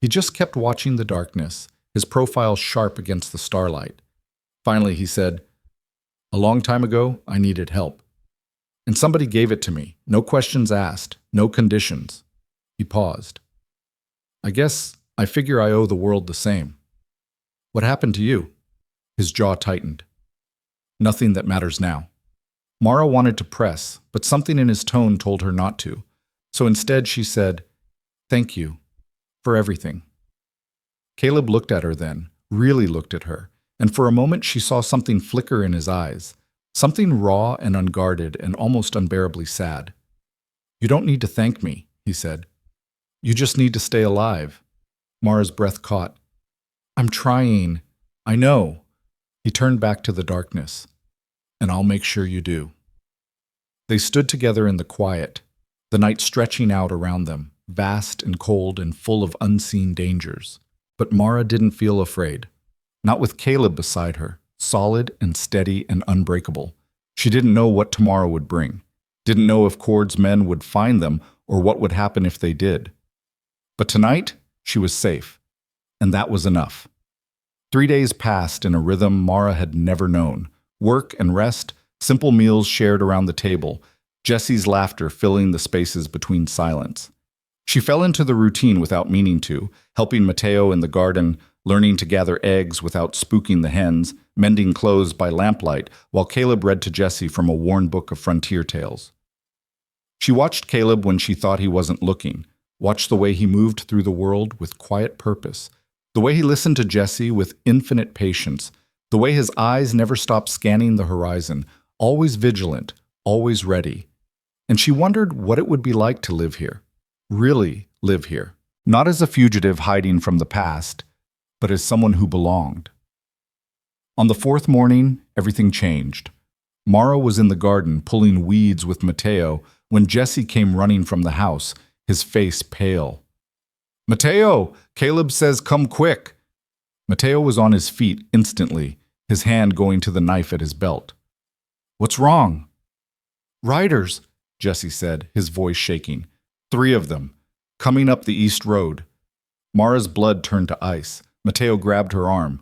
He just kept watching the darkness, his profile sharp against the starlight. Finally he said, A long time ago, I needed help. And somebody gave it to me, no questions asked, no conditions. He paused. I guess I figure I owe the world the same. What happened to you? His jaw tightened. Nothing that matters now. Mara wanted to press, but something in his tone told her not to. So instead she said, Thank you for everything. Caleb looked at her then, really looked at her, and for a moment she saw something flicker in his eyes, something raw and unguarded and almost unbearably sad. You don't need to thank me, he said. You just need to stay alive. Mara's breath caught. I'm trying. I know. He turned back to the darkness. And I'll make sure you do. They stood together in the quiet, the night stretching out around them, vast and cold and full of unseen dangers. But Mara didn't feel afraid. Not with Caleb beside her, solid and steady and unbreakable. She didn't know what tomorrow would bring. Didn't know if Cord's men would find them or what would happen if they did. But tonight, she was safe. And that was enough. 3 days passed in a rhythm Mara had never known. Work and rest, simple meals shared around the table, Jesse's laughter filling the spaces between silence. She fell into the routine without meaning to, helping Mateo in the garden, learning to gather eggs without spooking the hens, mending clothes by lamplight, while Caleb read to Jesse from a worn book of frontier tales. She watched Caleb when she thought he wasn't looking, Watch the way he moved through the world with quiet purpose, the way he listened to Jesse with infinite patience, the way his eyes never stopped scanning the horizon, always vigilant, always ready. And she wondered what it would be like to live here, really live here, not as a fugitive hiding from the past, but as someone who belonged. On the fourth morning, everything changed. Mara was in the garden pulling weeds with Mateo when Jesse came running from the house, his face pale. "Mateo, Caleb says come quick." Mateo was on his feet instantly, his hand going to the knife at his belt. "What's wrong?" "Riders," Jesse said, his voice shaking. "3 of them, coming up the east road." Mara's blood turned to ice. Mateo grabbed her arm.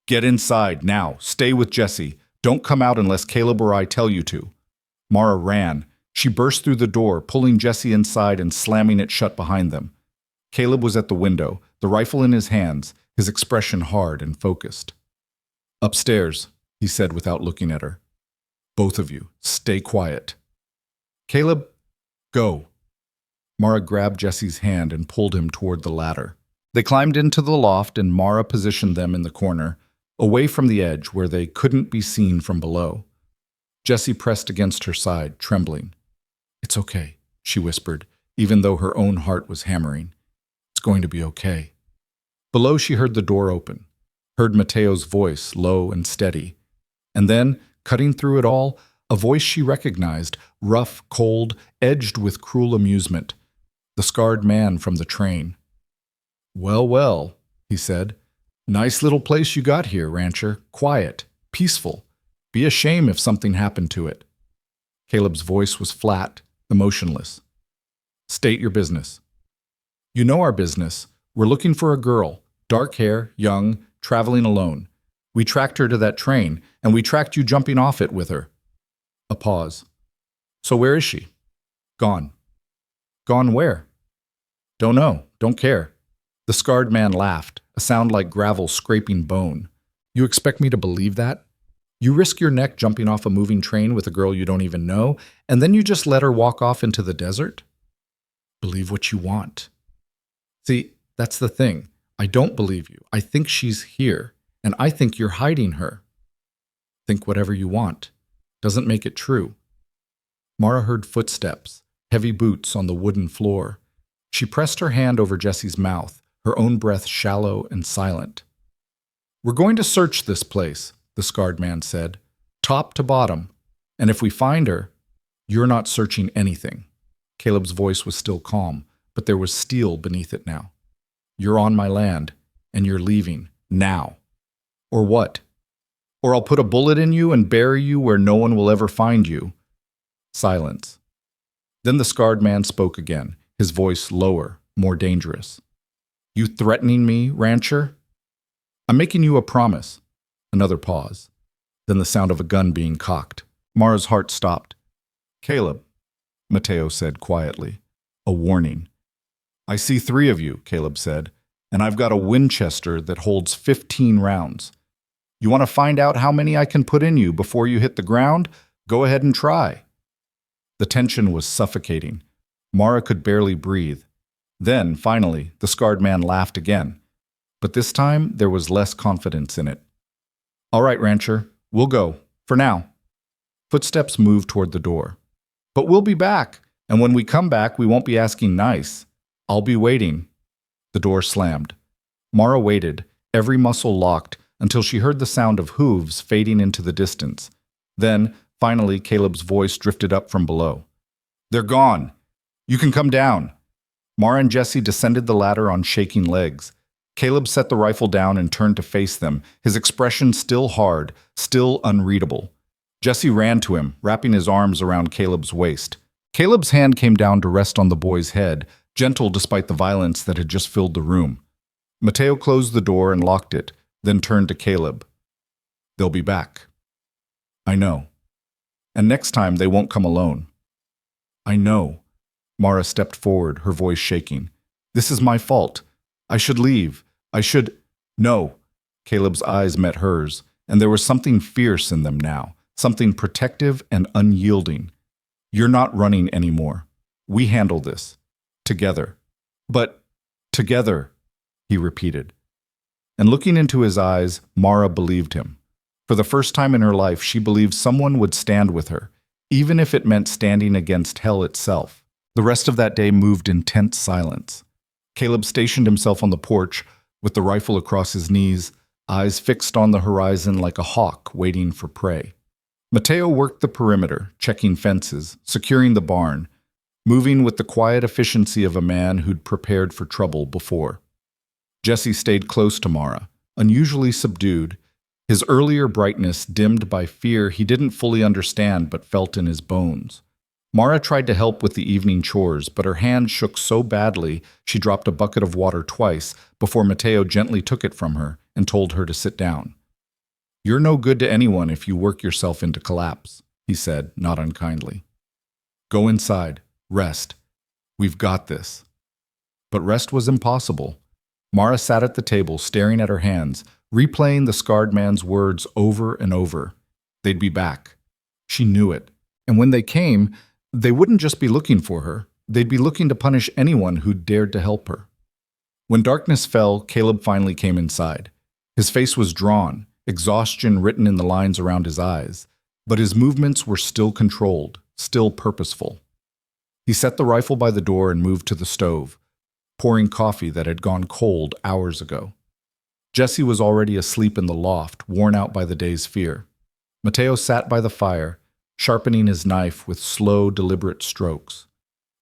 "Get inside, now. Stay with Jesse. Don't come out unless Caleb or I tell you to." Mara ran. She burst through the door, pulling Jesse inside and slamming it shut behind them. Caleb was at the window, the rifle in his hands, his expression hard and focused. "Upstairs," he said without looking at her. "Both of you, stay quiet." "Caleb, go." Mara grabbed Jesse's hand and pulled him toward the ladder. They climbed into the loft and Mara positioned them in the corner, away from the edge where they couldn't be seen from below. Jesse pressed against her side, trembling. "It's okay," she whispered, even though her own heart was hammering. "It's going to be okay." Below she heard the door open, heard Mateo's voice, low and steady. And then, cutting through it all, a voice she recognized, rough, cold, edged with cruel amusement. The scarred man from the train. "Well, well," he said. "Nice little place you got here, rancher. Quiet, peaceful. Be a shame if something happened to it." Caleb's voice was flat, emotionless. "State your business." "You know our business. We're looking for a girl, dark hair, young, traveling alone. We tracked her to that train, and we tracked you jumping off it with her." A pause. "So where is she?" "Gone." "Gone where?" "Don't know. Don't care." The scarred man laughed, a sound like gravel scraping bone. "You expect me to believe that? You risk your neck jumping off a moving train with a girl you don't even know, and then you just let her walk off into the desert?" "Believe what you want." "See, that's the thing. I don't believe you. I think she's here, and I think you're hiding her." "Think whatever you want. Doesn't make it true." Mara heard footsteps, heavy boots on the wooden floor. She pressed her hand over Jesse's mouth, her own breath shallow and silent. "We're going to search this place," the scarred man said, "top to bottom. And if we find her, you're not searching anything." Caleb's voice was still calm, but there was steel beneath it now. "You're on my land, and you're leaving, now. Or what? Or I'll put a bullet in you and bury you where no one will ever find you." Silence. Then the scarred man spoke again, his voice lower, more dangerous. "You threatening me, rancher? I'm making you a promise." Another pause. Then the sound of a gun being cocked. Mara's heart stopped. "Caleb," Mateo said quietly. A warning. "I see 3 of you," Caleb said, "and I've got a Winchester that holds 15 rounds. You want to find out how many I can put in you before you hit the ground? Go ahead and try." The tension was suffocating. Mara could barely breathe. Then, finally, the scarred man laughed again. But this time, there was less confidence in it. "All right, rancher, we'll go, for now." Footsteps moved toward the door. "But we'll be back, and when we come back, we won't be asking nice. I'll be waiting." The door slammed. Mara waited, every muscle locked, until she heard the sound of hooves fading into the distance. Then, finally, Caleb's voice drifted up from below. "They're gone. You can come down." Mara and Jesse descended the ladder on shaking legs. Caleb set the rifle down and turned to face them, his expression still hard, still unreadable. Jesse ran to him, wrapping his arms around Caleb's waist. Caleb's hand came down to rest on the boy's head, gentle despite the violence that had just filled the room. Mateo closed the door and locked it, then turned to Caleb. "They'll be back." "I know. And next time they won't come alone." "I know." Mara stepped forward, her voice shaking. "This is my fault. I should leave. I should—" "No." Caleb's eyes met hers, and there was something fierce in them now, something protective and unyielding. "You're not running anymore. We handle this. Together." But together, he repeated. And looking into his eyes, Mara believed him. For the first time in her life, she believed someone would stand with her, even if it meant standing against hell itself. The rest of that day moved in tense silence. Caleb stationed himself on the porch, with the rifle across his knees, eyes fixed on the horizon like a hawk waiting for prey. Mateo worked the perimeter, checking fences, securing the barn, moving with the quiet efficiency of a man who'd prepared for trouble before. Jesse stayed close to Mara, unusually subdued, his earlier brightness dimmed by fear he didn't fully understand but felt in his bones. Mara tried to help with the evening chores, but her hand shook so badly she dropped a bucket of water twice before Mateo gently took it from her and told her to sit down. "You're no good to anyone if you work yourself into collapse," he said, not unkindly. "Go inside. Rest. We've got this." But rest was impossible. Mara sat at the table, staring at her hands, replaying the scarred man's words over and over. They'd be back. She knew it. And when they came, they wouldn't just be looking for her. They'd be looking to punish anyone who dared to help her. When darkness fell, Caleb finally came inside. His face was drawn, exhaustion written in the lines around his eyes, but his movements were still controlled, still purposeful. He set the rifle by the door and moved to the stove, pouring coffee that had gone cold hours ago. Jesse was already asleep in the loft, worn out by the day's fear. Mateo sat by the fire, sharpening his knife with slow, deliberate strokes.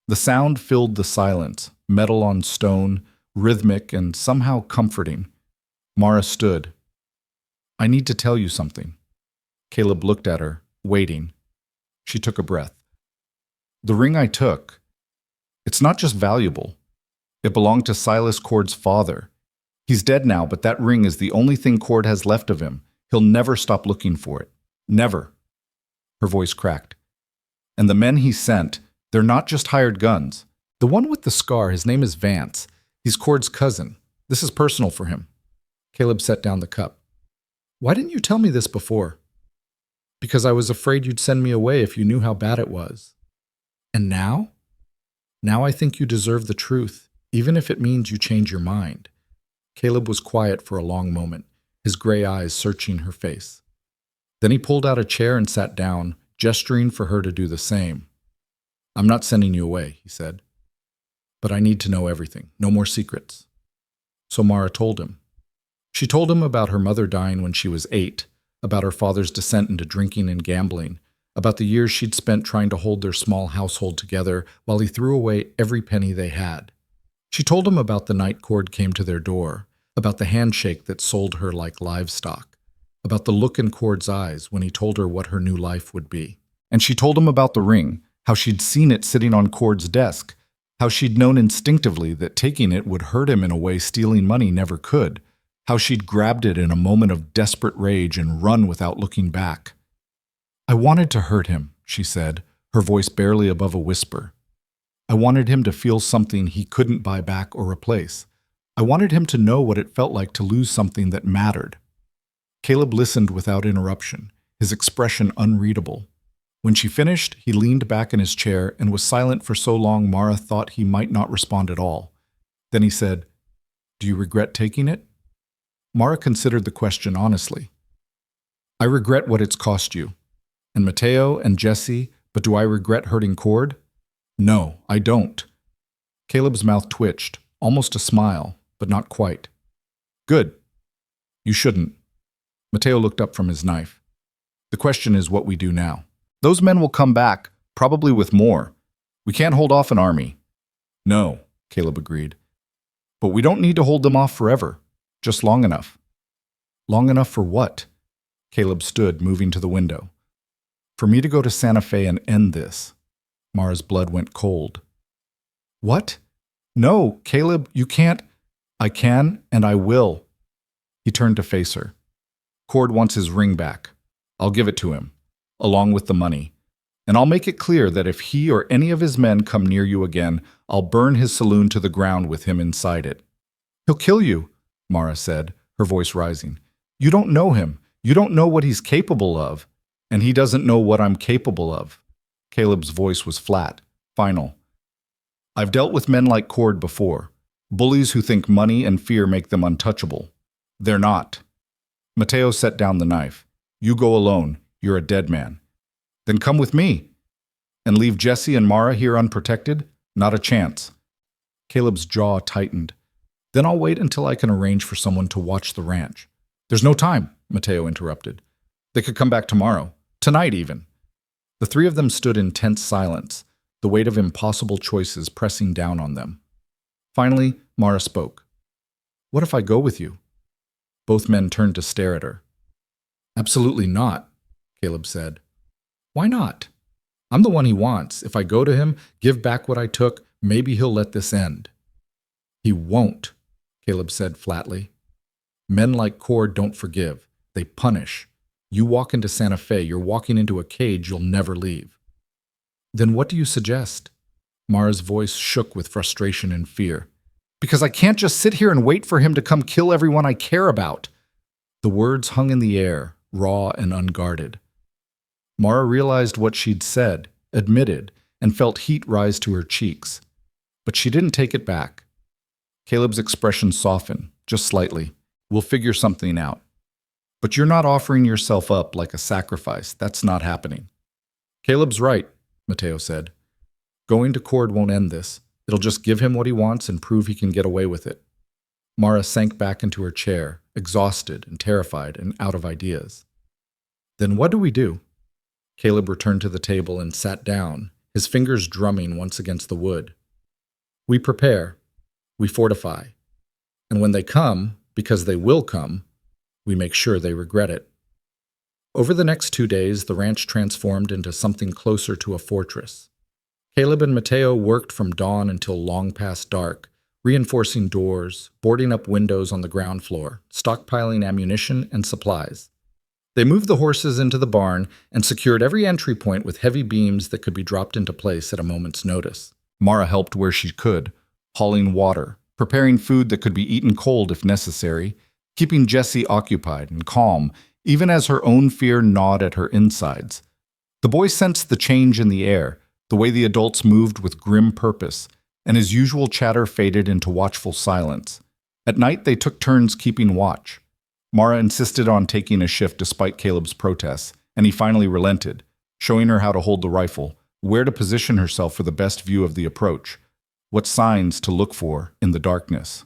The sound filled the silence, metal on stone, rhythmic and somehow comforting. Mara stood. "I need to tell you something." Caleb looked at her, waiting. She took a breath. "The ring I took, it's not just valuable. It belonged to Silas Cord's father. He's dead now, but that ring is the only thing Cord has left of him. He'll never stop looking for it. Never." Her voice cracked. "And the men he sent, they're not just hired guns. The one with the scar, his name is Vance. He's Cord's cousin. This is personal for him." Caleb set down the cup. "Why didn't you tell me this before?" "Because I was afraid you'd send me away if you knew how bad it was." "And now?" "Now I think you deserve the truth, even if it means you change your mind." Caleb was quiet for a long moment, his gray eyes searching her face. Then he pulled out a chair and sat down, gesturing for her to do the same. "I'm not sending you away," he said. "But I need to know everything, no more secrets." So Mara told him. She told him about her mother dying when she was 8, about her father's descent into drinking and gambling, about the years she'd spent trying to hold their small household together while he threw away every penny they had. She told him about the night Cord came to their door, about the handshake that sold her like livestock, about the look in Cord's eyes when he told her what her new life would be. And she told him about the ring, how she'd seen it sitting on Cord's desk, how she'd known instinctively that taking it would hurt him in a way stealing money never could, how she'd grabbed it in a moment of desperate rage and run without looking back. "I wanted to hurt him," she said, her voice barely above a whisper. "I wanted him to feel something he couldn't buy back or replace. I wanted him to know what it felt like to lose something that mattered." Caleb listened without interruption, his expression unreadable. When she finished, he leaned back in his chair and was silent for so long Mara thought he might not respond at all. Then he said, "Do you regret taking it?" Mara considered the question honestly. "I regret what it's cost you. And Mateo and Jesse, but do I regret hurting Cord? No, I don't." Caleb's mouth twitched, almost a smile, but not quite. "Good. You shouldn't." Mateo looked up from his knife. "The question is what we do now. Those men will come back, probably with more. We can't hold off an army." "No," Caleb agreed. "But we don't need to hold them off forever, just long enough." "Long enough for what?" Caleb stood, moving to the window. "For me to go to Santa Fe and end this." Mara's blood went cold. "What? No, Caleb, you can't." "I can, and I will." He turned to face her. "Cord wants his ring back. I'll give it to him, along with the money. And I'll make it clear that if he or any of his men come near you again, I'll burn his saloon to the ground with him inside it." "He'll kill you," Mara said, her voice rising. "You don't know him. You don't know what he's capable of. And he doesn't know what I'm capable of." Caleb's voice was flat, final. "I've dealt with men like Cord before. Bullies who think money and fear make them untouchable. They're not. Mateo set down the knife. You go alone. You're a dead man. Then come with me. And leave Jesse and Mara here unprotected? Not a chance. Caleb's jaw tightened. Then I'll wait until I can arrange for someone to watch the ranch. There's no time, Mateo interrupted. They could come back tomorrow. Tonight even. The three of them stood in tense silence, the weight of impossible choices pressing down on them. Finally, Mara spoke. What if I go with you? Both men turned to stare at her. Absolutely not, Caleb said. Why not? I'm the one he wants. If I go to him, give back what I took, maybe he'll let this end. He won't, Caleb said flatly. Men like Cord don't forgive. They punish. You walk into Santa Fe, you're walking into a cage you'll never leave. Then what do you suggest? Mara's voice shook with frustration and fear. Because I can't just sit here and wait for him to come kill everyone I care about. The words hung in the air, raw and unguarded. Mara realized what she'd said, admitted, and felt heat rise to her cheeks. But she didn't take it back. Caleb's expression softened, just slightly. We'll figure something out. But you're not offering yourself up like a sacrifice. That's not happening. Caleb's right, Mateo said. Going to Cord won't end this. It'll just give him what he wants and prove he can get away with it. Mara sank back into her chair, exhausted and terrified and out of ideas. Then what do we do? Caleb returned to the table and sat down, his fingers drumming once against the wood. We prepare. We fortify. And when they come, because they will come, we make sure they regret it. Over the next 2 days, the ranch transformed into something closer to a fortress. Caleb and Mateo worked from dawn until long past dark, reinforcing doors, boarding up windows on the ground floor, stockpiling ammunition and supplies. They moved the horses into the barn and secured every entry point with heavy beams that could be dropped into place at a moment's notice. Mara helped where she could, hauling water, preparing food that could be eaten cold if necessary, keeping Jesse occupied and calm, even as her own fear gnawed at her insides. The boy sensed the change in the air, the way the adults moved with grim purpose, and his usual chatter faded into watchful silence. At night, they took turns keeping watch. Mara insisted on taking a shift despite Caleb's protests, and he finally relented, showing her how to hold the rifle, where to position herself for the best view of the approach, what signs to look for in the darkness.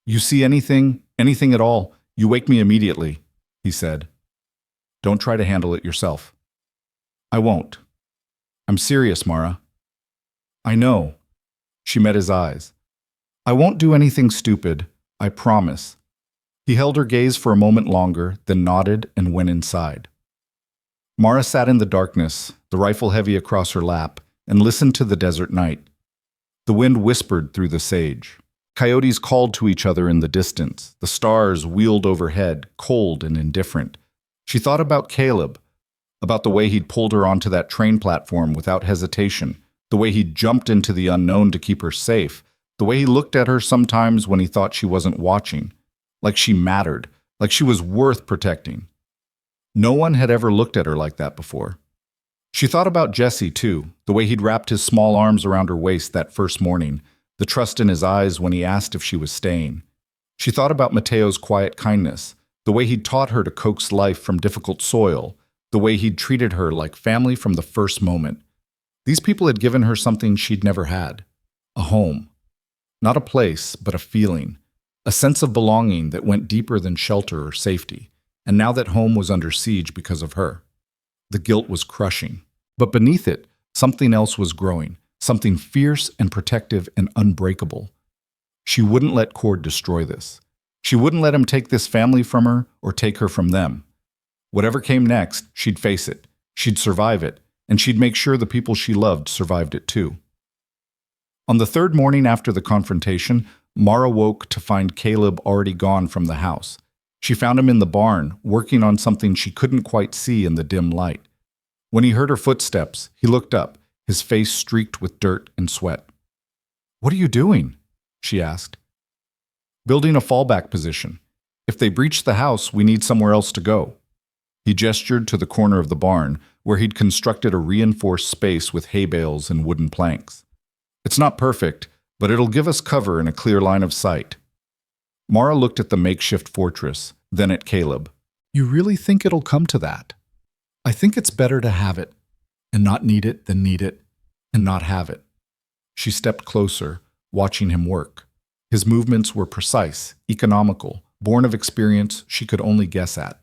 You see anything at all, you wake me immediately, he said. Don't try to handle it yourself. I won't. I'm serious, Mara. I know. She met his eyes. I won't do anything stupid, I promise. He held her gaze for a moment longer, then nodded and went inside. Mara sat in the darkness, the rifle heavy across her lap, and listened to the desert night. The wind whispered through the sage. Coyotes called to each other in the distance. The stars wheeled overhead, cold and indifferent. She thought about Caleb, about the way he'd pulled her onto that train platform without hesitation, the way he'd jumped into the unknown to keep her safe, the way he looked at her sometimes when he thought she wasn't watching, like she mattered, like she was worth protecting. No one had ever looked at her like that before. She thought about Jesse, too, the way he'd wrapped his small arms around her waist that first morning, the trust in his eyes when he asked if she was staying. She thought about Mateo's quiet kindness, the way he'd taught her to coax life from difficult soil, the way he'd treated her like family from the first moment. These people had given her something she'd never had, a home. Not a place, but a feeling, a sense of belonging that went deeper than shelter or safety, and now that home was under siege because of her. The guilt was crushing, but beneath it, something else was growing, something fierce and protective and unbreakable. She wouldn't let Cord destroy this. She wouldn't let him take this family from her or take her from them. Whatever came next, she'd face it, she'd survive it, and she'd make sure the people she loved survived it too. On the third morning after the confrontation, Mara woke to find Caleb already gone from the house. She found him in the barn, working on something she couldn't quite see in the dim light. When he heard her footsteps, he looked up, his face streaked with dirt and sweat. "What are you doing?" she asked. "Building a fallback position. If they breach the house, we need somewhere else to go." He gestured to the corner of the barn, where he'd constructed a reinforced space with hay bales and wooden planks. "It's not perfect, but it'll give us cover and a clear line of sight. Mara looked at the makeshift fortress, then at Caleb. You really think it'll come to that? I think it's better to have it, and not need it than need it, and not have it. She stepped closer, watching him work. His movements were precise, economical, born of experience she could only guess at.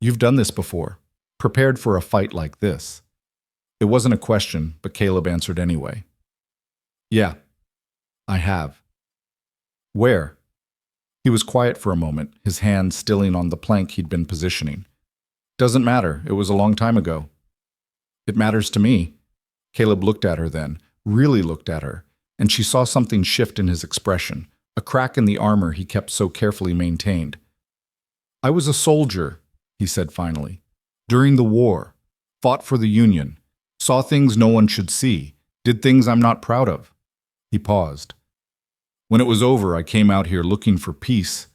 You've done this before, prepared for a fight like this. It wasn't a question, but Caleb answered anyway. Yeah, I have. Where? He was quiet for a moment, his hand stilling on the plank he'd been positioning. Doesn't matter, it was a long time ago. It matters to me. Caleb looked at her then, really looked at her, and she saw something shift in his expression, a crack in the armor he kept so carefully maintained. I was a soldier, he said finally. During the war, fought for the Union, saw things no one should see, did things I'm not proud of. He paused. When it was over, I came out here looking for peace,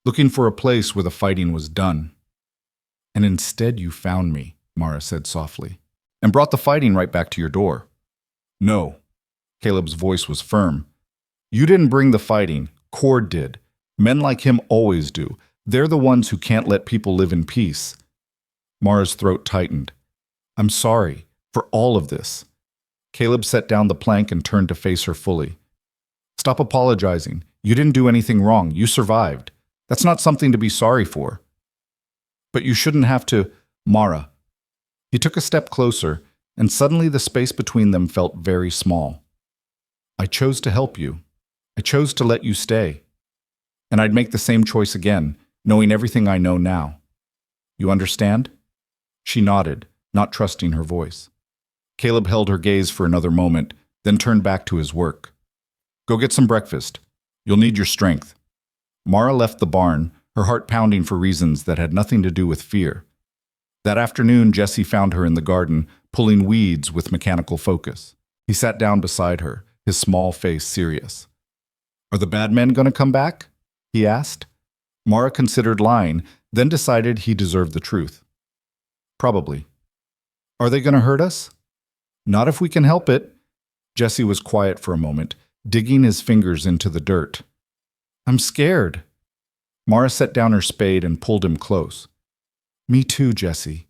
looking for a place where the fighting was done. And instead you found me, Mara said softly, and brought the fighting right back to your door. No. Caleb's voice was firm. You didn't bring the fighting, Cord did. Men like him always do. They're the ones who can't let people live in peace. Mara's throat tightened. I'm sorry for all of this. Caleb set down the plank and turned to face her fully. Stop apologizing. You didn't do anything wrong. You survived. That's not something to be sorry for. But you shouldn't have to, Mara. He took a step closer, and suddenly the space between them felt very small. I chose to help you. I chose to let you stay. And I'd make the same choice again, knowing everything I know now. You understand? She nodded, not trusting her voice. Caleb held her gaze for another moment, then turned back to his work. Go get some breakfast. You'll need your strength. Mara left the barn, her heart pounding for reasons that had nothing to do with fear. That afternoon, Jesse found her in the garden, pulling weeds with mechanical focus. He sat down beside her, his small face serious. Are the bad men going to come back? He asked. Mara considered lying, then decided he deserved the truth. Probably. Are they going to hurt us? Not if we can help it. Jesse was quiet for a moment, digging his fingers into the dirt. I'm scared. Mara set down her spade and pulled him close. Me too, Jesse.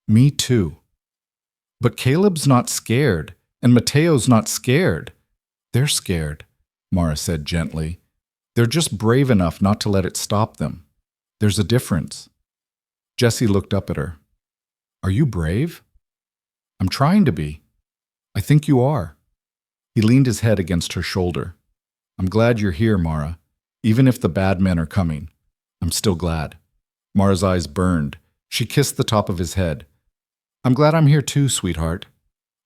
Me too. But Caleb's not scared, and Mateo's not scared. They're scared, Mara said gently. They're just brave enough not to let it stop them. There's a difference. Jesse looked up at her. Are you brave? I'm trying to be. I think you are. He leaned his head against her shoulder. I'm glad you're here, Mara. Even if the bad men are coming, I'm still glad. Mara's eyes burned. She kissed the top of his head. I'm glad I'm here too, sweetheart.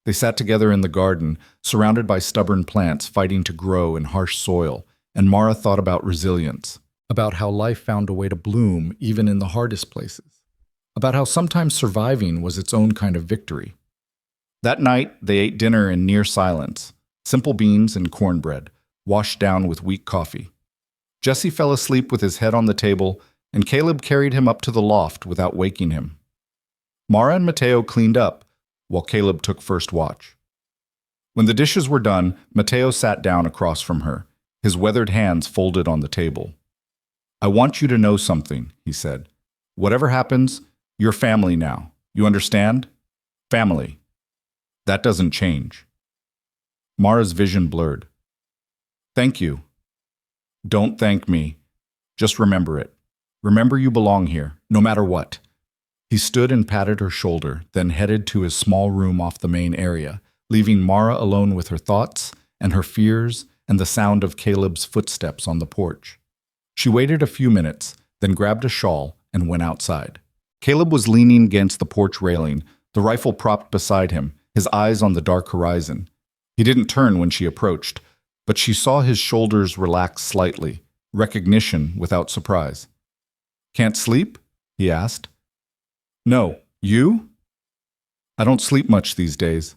They sat together in the garden, surrounded by stubborn plants fighting to grow in harsh soil, and Mara thought about resilience, about how life found a way to bloom even in the hardest places, about how sometimes surviving was its own kind of victory. That night, they ate dinner in near silence, simple beans and cornbread, washed down with weak coffee. Jesse fell asleep with his head on the table, and Caleb carried him up to the loft without waking him. Mara and Mateo cleaned up, while Caleb took first watch. When the dishes were done, Mateo sat down across from her, his weathered hands folded on the table. I want you to know something, he said. Whatever happens, you're family now. You understand? Family. That doesn't change. Mara's vision blurred. Thank you. Don't thank me. Just remember it. Remember you belong here, no matter what. He stood and patted her shoulder, then headed to his small room off the main area, leaving Mara alone with her thoughts and her fears and the sound of Caleb's footsteps on the porch. She waited a few minutes, then grabbed a shawl and went outside. Caleb was leaning against the porch railing, the rifle propped beside him, his eyes on the dark horizon. He didn't turn when she approached, but she saw his shoulders relax slightly, recognition without surprise. Can't sleep? He asked. No. You? I don't sleep much these days.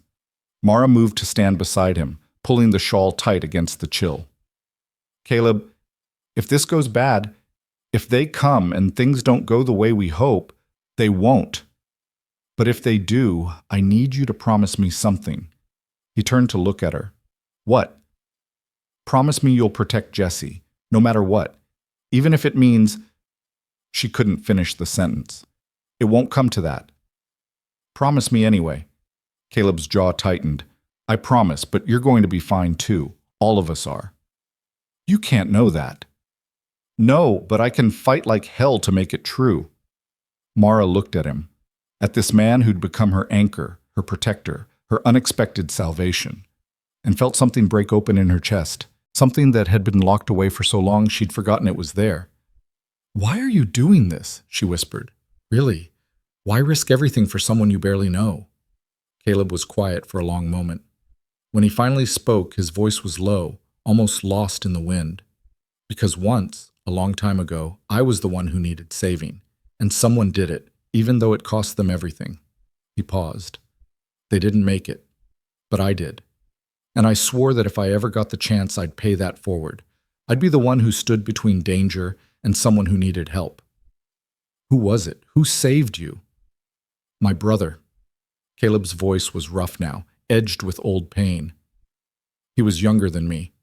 Mara moved to stand beside him, pulling the shawl tight against the chill. Caleb, if this goes bad, if they come and things don't go the way we hope, they won't. But if they do, I need you to promise me something. He turned to look at her. What? Promise me you'll protect Jesse, no matter what, even if it means—" She couldn't finish the sentence. "It won't come to that." "Promise me anyway." Caleb's jaw tightened. "I promise, but you're going to be fine too. All of us are." "You can't know that." "No, but I can fight like hell to make it true." Mara looked at him, at this man who'd become her anchor, her protector, her unexpected salvation, and felt something break open in her chest, something that had been locked away for so long she'd forgotten it was there. "Why are you doing this?" she whispered. "Really? Why risk everything for someone you barely know?" Caleb was quiet for a long moment. When he finally spoke, his voice was low, almost lost in the wind. "Because once, a long time ago, I was the one who needed saving, and someone did it, even though it cost them everything." He paused. "They didn't make it, but I did. And I swore that if I ever got the chance, I'd pay that forward. I'd be the one who stood between danger and someone who needed help." "Who was it? Who saved you?" "My brother." Caleb's voice was rough now, edged with old pain. "He was younger than me.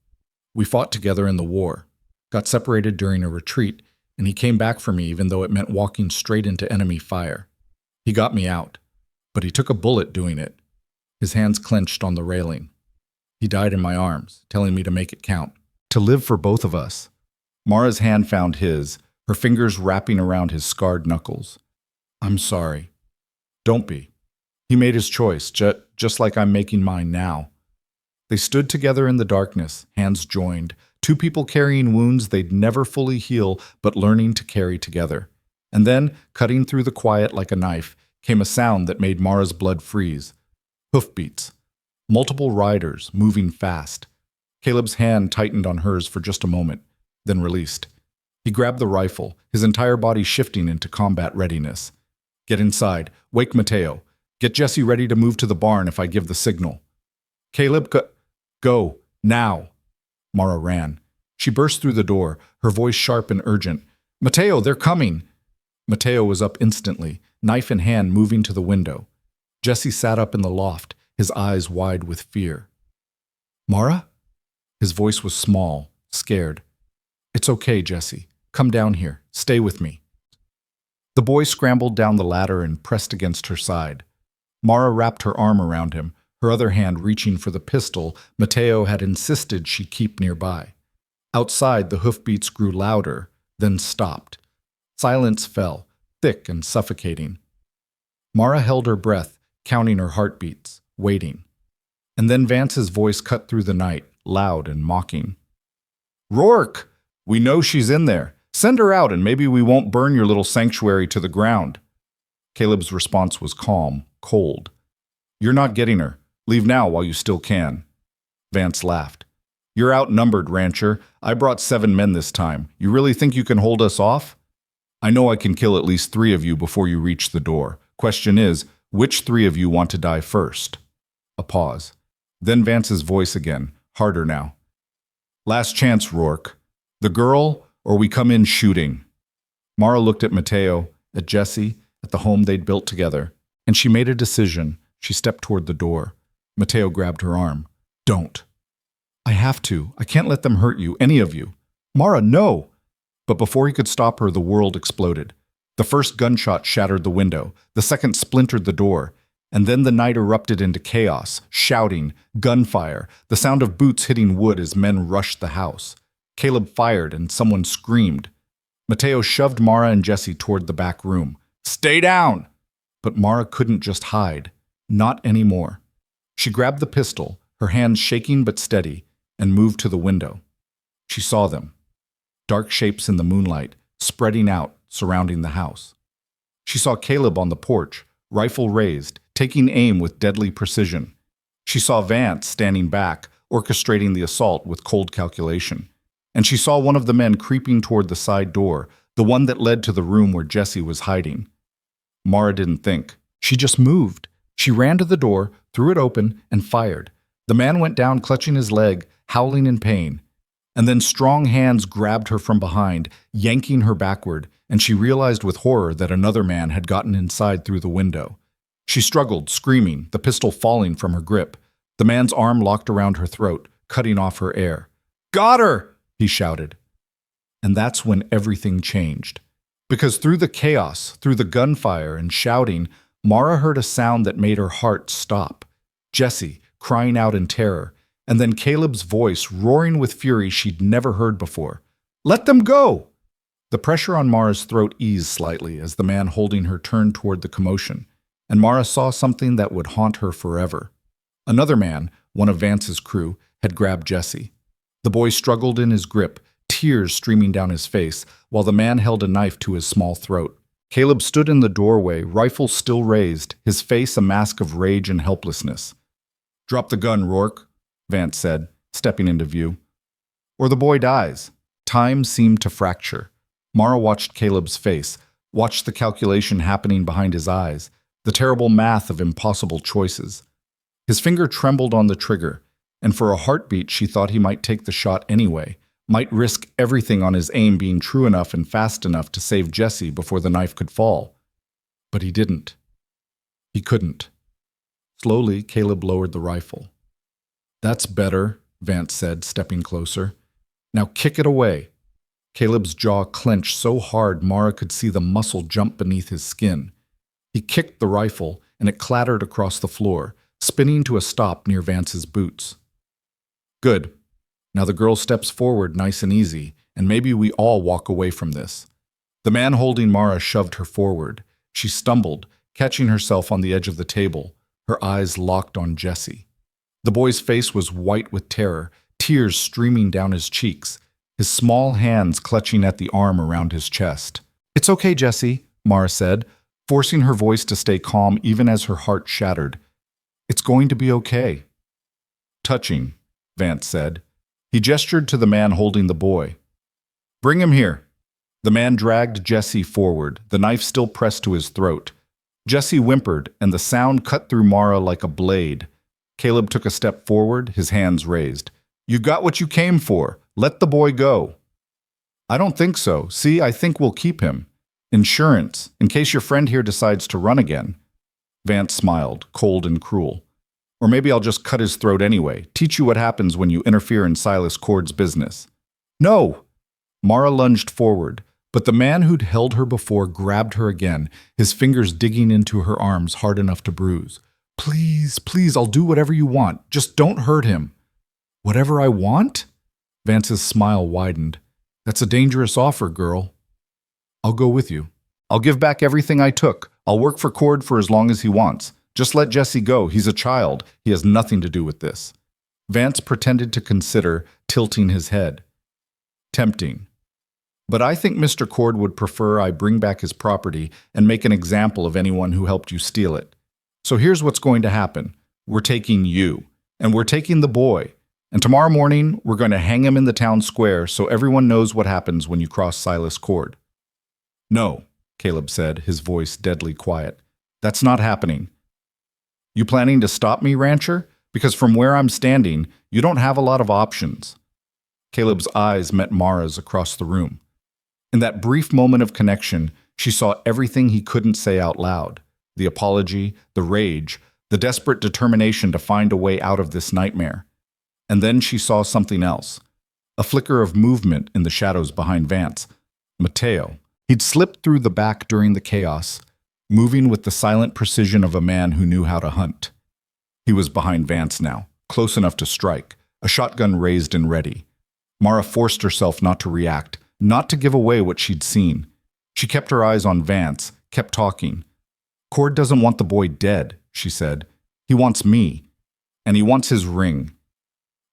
We fought together in the war, got separated during a retreat, and he came back for me even though it meant walking straight into enemy fire. He got me out, but he took a bullet doing it." His hands clenched on the railing. "He died in my arms, telling me to make it count, to live for both of us." Mara's hand found his, her fingers wrapping around his scarred knuckles. "I'm sorry." "Don't be. He made his choice, just like I'm making mine now." They stood together in the darkness, hands joined, two people carrying wounds they'd never fully heal but learning to carry together. And then, cutting through the quiet like a knife, came a sound that made Mara's blood freeze. Hoofbeats. Multiple riders, moving fast. Caleb's hand tightened on hers for just a moment, then released. He grabbed the rifle, his entire body shifting into combat readiness. "Get inside. Wake Mateo. Get Jesse ready to move to the barn if I give the signal." "Caleb, go. Now." Mara ran. She burst through the door, her voice sharp and urgent. "Mateo, they're coming!" Mateo was up instantly, knife in hand, moving to the window. Jesse sat up in the loft, his eyes wide with fear. "Mara?" His voice was small, scared. "It's okay, Jesse. Come down here. Stay with me." The boy scrambled down the ladder and pressed against her side. Mara wrapped her arm around him, her other hand reaching for the pistol Mateo had insisted she keep nearby. Outside, the hoofbeats grew louder, then stopped. Silence fell, thick and suffocating. Mara held her breath, counting her heartbeats, waiting. And then Vance's voice cut through the night, loud and mocking. "Rourke! We know she's in there. Send her out and maybe we won't burn your little sanctuary to the ground." Caleb's response was calm, cold. "You're not getting her. Leave now while you still can." Vance laughed. "You're outnumbered, rancher. I brought 7 men this time. You really think you can hold us off?" "I know I can kill at least 3 of you before you reach the door. Question is, which 3 of you want to die first?" A pause. Then Vance's voice again, harder now. "Last chance, Rourke. The girl, or we come in shooting." Mara looked at Mateo, at Jesse, at the home they'd built together, and she made a decision. She stepped toward the door. Mateo grabbed her arm. "Don't." "I have to. I can't let them hurt you, any of you." "Mara, no!" But before he could stop her, the world exploded. The first gunshot shattered the window, the second splintered the door, and then the night erupted into chaos, shouting, gunfire, the sound of boots hitting wood as men rushed the house. Caleb fired and someone screamed. Mateo shoved Mara and Jesse toward the back room. "Stay down!" But Mara couldn't just hide. Not anymore. She grabbed the pistol, her hands shaking but steady, and moved to the window. She saw them. Dark shapes in the moonlight, spreading out, surrounding the house. She saw Caleb on the porch, rifle raised, taking aim with deadly precision. She saw Vance standing back, orchestrating the assault with cold calculation. And she saw one of the men creeping toward the side door, the one that led to the room where Jesse was hiding. Mara didn't think. She just moved. She ran to the door, threw it open, and fired. The man went down clutching his leg, howling in pain. And then strong hands grabbed her from behind, yanking her backward, and she realized with horror that another man had gotten inside through the window. She struggled, screaming, the pistol falling from her grip. The man's arm locked around her throat, cutting off her air. Got her! He shouted. And that's when everything changed. Because through the chaos, through the gunfire and shouting, Mara heard a sound that made her heart stop. Jesse, crying out in terror, and then Caleb's voice roaring with fury she'd never heard before. Let them go! The pressure on Mara's throat eased slightly as the man holding her turned toward the commotion, and Mara saw something that would haunt her forever. Another man, one of Vance's crew, had grabbed Jesse. The boy struggled in his grip, tears streaming down his face, while the man held a knife to his small throat. Caleb stood in the doorway, rifle still raised, his face a mask of rage and helplessness. Drop the gun, Rourke, Vance said, stepping into view. Or the boy dies. Time seemed to fracture. Mara watched Caleb's face, watched the calculation happening behind his eyes, the terrible math of impossible choices. His finger trembled on the trigger, and for a heartbeat she thought he might take the shot anyway, might risk everything on his aim being true enough and fast enough to save Jesse before the knife could fall. But he didn't. He couldn't. Slowly, Caleb lowered the rifle. That's better, Vance said, stepping closer. Now kick it away. Caleb's jaw clenched so hard Mara could see the muscle jump beneath his skin. He kicked the rifle, and it clattered across the floor, spinning to a stop near Vance's boots. Good. Now the girl steps forward nice and easy, and maybe we all walk away from this. The man holding Mara shoved her forward. She stumbled, catching herself on the edge of the table, her eyes locked on Jesse. The boy's face was white with terror, tears streaming down his cheeks, his small hands clutching at the arm around his chest. It's okay, Jesse, Mara said, forcing her voice to stay calm even as her heart shattered. It's going to be okay. Touching, Vance said. He gestured to the man holding the boy. Bring him here. The man dragged Jesse forward, the knife still pressed to his throat. Jesse whimpered, and the sound cut through Mara like a blade. Caleb took a step forward, his hands raised. You got what you came for. Let the boy go. I don't think so. See, I think we'll keep him. Insurance, in case your friend here decides to run again. Vance smiled, cold and cruel. Or maybe I'll just cut his throat anyway, teach you what happens when you interfere in Silas Cord's business. No! Mara lunged forward, but the man who'd held her before grabbed her again, his fingers digging into her arms hard enough to bruise. Please, please, I'll do whatever you want. Just don't hurt him. Whatever I want? Vance's smile widened. That's a dangerous offer, girl. I'll go with you. I'll give back everything I took. I'll work for Cord for as long as he wants. Just let Jesse go. He's a child. He has nothing to do with this. Vance pretended to consider, tilting his head. Tempting. But I think Mr. Cord would prefer I bring back his property and make an example of anyone who helped you steal it. So here's what's going to happen. We're taking you, and we're taking the boy. And tomorrow morning, we're going to hang him in the town square so everyone knows what happens when you cross Silas Cord. No, Caleb said, his voice deadly quiet. That's not happening. You planning to stop me, rancher? Because from where I'm standing, you don't have a lot of options. Caleb's eyes met Mara's across the room. In that brief moment of connection, she saw everything he couldn't say out loud. The apology, the rage, the desperate determination to find a way out of this nightmare. And then she saw something else. A flicker of movement in the shadows behind Vance. Mateo. He'd slipped through the back during the chaos, moving with the silent precision of a man who knew how to hunt. He was behind Vance now, close enough to strike, a shotgun raised and ready. Mara forced herself not to react, not to give away what she'd seen. She kept her eyes on Vance, kept talking. Cord doesn't want the boy dead, she said. He wants me, and he wants his ring.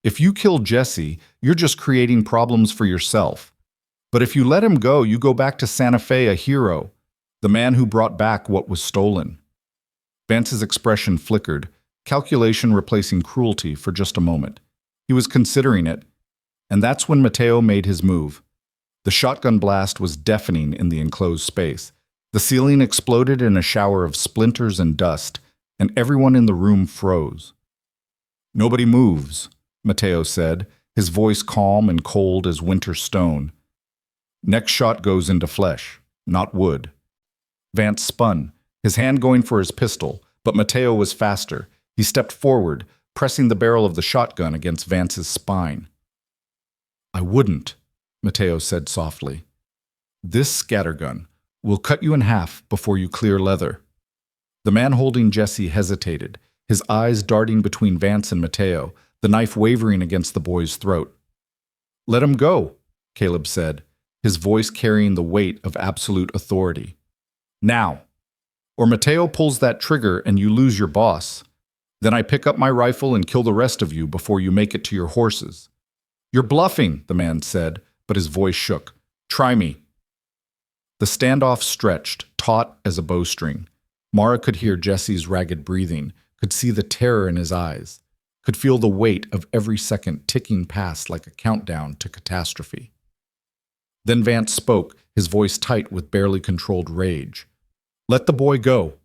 If you kill Jesse, you're just creating problems for yourself. But if you let him go, you go back to Santa Fe a hero, the man who brought back what was stolen. Vance's expression flickered, calculation replacing cruelty for just a moment. He was considering it, and that's when Mateo made his move. The shotgun blast was deafening in the enclosed space. The ceiling exploded in a shower of splinters and dust, and everyone in the room froze. Nobody moves, Mateo said, his voice calm and cold as winter stone. Next shot goes into flesh, not wood. Vance spun, his hand going for his pistol, but Mateo was faster. He stepped forward, pressing the barrel of the shotgun against Vance's spine. I wouldn't, Mateo said softly. This scattergun will cut you in half before you clear leather. The man holding Jesse hesitated, his eyes darting between Vance and Mateo, the knife wavering against the boy's throat. Let him go, Caleb said, his voice carrying the weight of absolute authority. Now, or Mateo pulls that trigger and you lose your boss. Then I pick up my rifle and kill the rest of you before you make it to your horses. You're bluffing, the man said, but his voice shook. Try me. The standoff stretched, taut as a bowstring. Mara could hear Jesse's ragged breathing, could see the terror in his eyes, could feel the weight of every second ticking past like a countdown to catastrophe. Then Vance spoke, his voice tight with barely controlled rage. Let the boy go.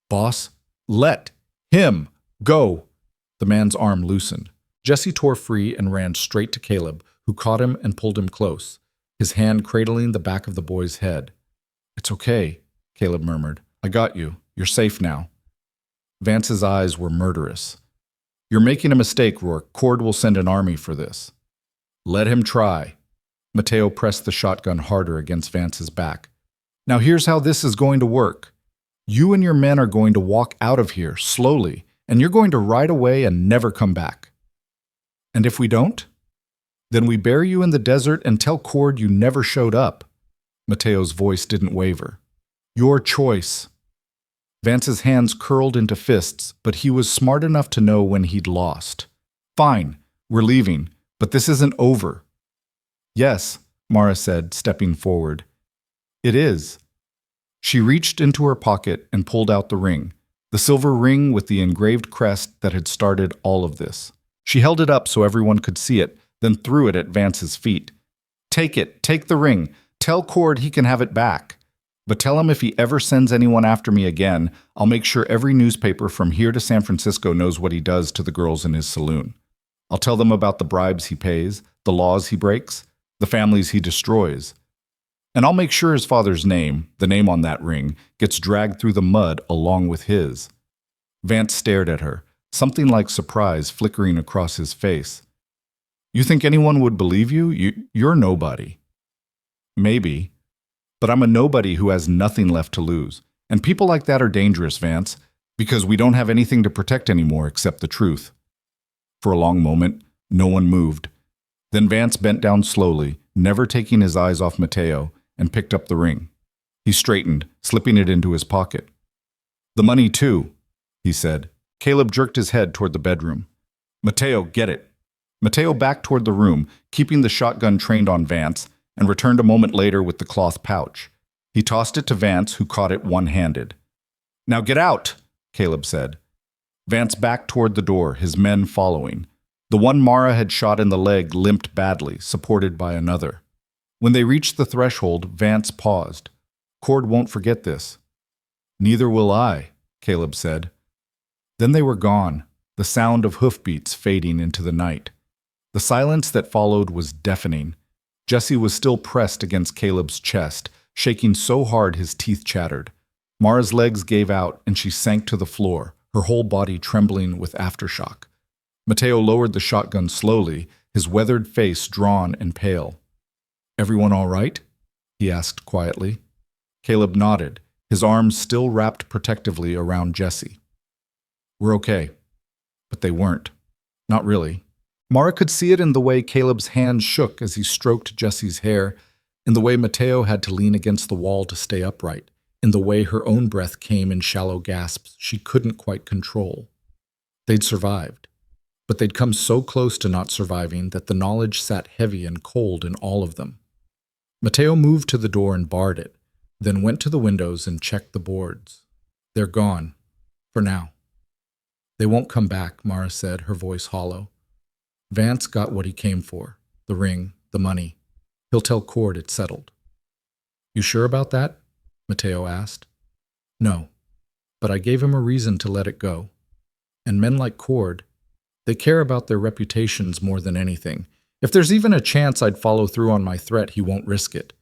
Boss, let him go. The man's arm loosened. Jesse tore free and ran straight to Caleb, who caught him and pulled him close, his hand cradling the back of the boy's head. It's okay, Caleb murmured. I got you. You're safe now. Vance's eyes were murderous. You're making a mistake, Rourke. Cord will send an army for this. Let him try. Mateo pressed the shotgun harder against Vance's back. Now here's how this is going to work. You and your men are going to walk out of here slowly, and you're going to ride away and never come back. And if we don't? Then we bury you in the desert and tell Cord you never showed up. Mateo's voice didn't waver. Your choice. Vance's hands curled into fists, but he was smart enough to know when he'd lost. Fine, we're leaving, but this isn't over. Yes, Mara said, stepping forward. It is. She reached into her pocket and pulled out the ring, the silver ring with the engraved crest that had started all of this. She held it up so everyone could see it, then threw it at Vance's feet. Take it, take the ring. Tell Cord he can have it back. But tell him if he ever sends anyone after me again, I'll make sure every newspaper from here to San Francisco knows what he does to the girls in his saloon. I'll tell them about the bribes he pays, the laws he breaks, the families he destroys. And I'll make sure his father's name, the name on that ring, gets dragged through the mud along with his. Vance stared at her, something like surprise flickering across his face. You think anyone would believe you? You're nobody. Maybe. But I'm a nobody who has nothing left to lose. And people like that are dangerous, Vance, because we don't have anything to protect anymore except the truth. For a long moment, no one moved. Then Vance bent down slowly, never taking his eyes off Mateo, and picked up the ring. He straightened, slipping it into his pocket. The money, too, he said. Caleb jerked his head toward the bedroom. Mateo, get it. Mateo backed toward the room, keeping the shotgun trained on Vance, and returned a moment later with the cloth pouch. He tossed it to Vance, who caught it one-handed. Now get out, Caleb said. Vance backed toward the door, his men following. The one Mara had shot in the leg limped badly, supported by another. When they reached the threshold, Vance paused. Cord won't forget this. Neither will I, Caleb said. Then they were gone, the sound of hoofbeats fading into the night. The silence that followed was deafening. Jesse was still pressed against Caleb's chest, shaking so hard his teeth chattered. Mara's legs gave out and she sank to the floor, her whole body trembling with aftershock. Mateo lowered the shotgun slowly, his weathered face drawn and pale. Everyone all right? He asked quietly. Caleb nodded, his arms still wrapped protectively around Jesse. We're okay. But they weren't. Not really. Mara could see it in the way Caleb's hand shook as he stroked Jesse's hair, in the way Mateo had to lean against the wall to stay upright, in the way her own breath came in shallow gasps she couldn't quite control. They'd survived, but they'd come so close to not surviving that the knowledge sat heavy and cold in all of them. Mateo moved to the door and barred it, then went to the windows and checked the boards. They're gone, for now. They won't come back, Mara said, her voice hollow. Vance got what he came for, the ring, the money. He'll tell Cord it's settled. You sure about that? Mateo asked. No, but I gave him a reason to let it go. And men like Cord, they care about their reputations more than anything. If there's even a chance I'd follow through on my threat, he won't risk it.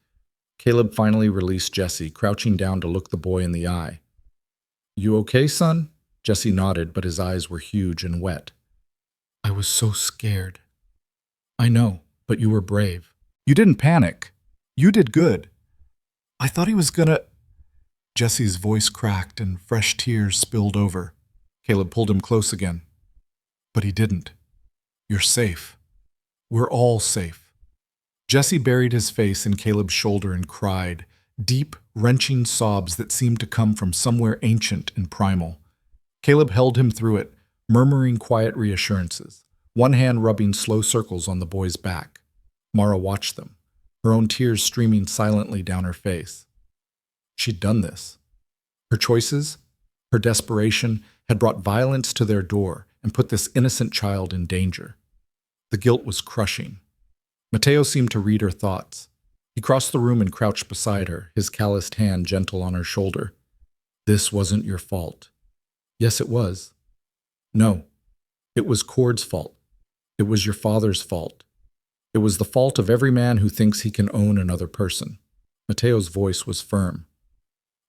Caleb finally released Jesse, crouching down to look the boy in the eye. You okay, son? Jesse nodded, but his eyes were huge and wet. I was so scared. I know, But you were brave. You didn't panic. You did good. I thought he was gonna... Jesse's voice cracked and fresh tears spilled over. Caleb pulled him close again. But he didn't. You're safe. We're all safe. Jesse buried his face in Caleb's shoulder and cried, deep, wrenching sobs that seemed to come from somewhere ancient and primal. Caleb held him through it, murmuring quiet reassurances, one hand rubbing slow circles on the boy's back. Mara watched them, her own tears streaming silently down her face. She'd done this. Her choices, her desperation, had brought violence to their door and put this innocent child in danger. The guilt was crushing. Mateo seemed to read her thoughts. He crossed the room and crouched beside her, his calloused hand gentle on her shoulder. This wasn't your fault. Yes, it was. No, it was Cord's fault. It was your father's fault. It was the fault of every man who thinks he can own another person. Mateo's voice was firm.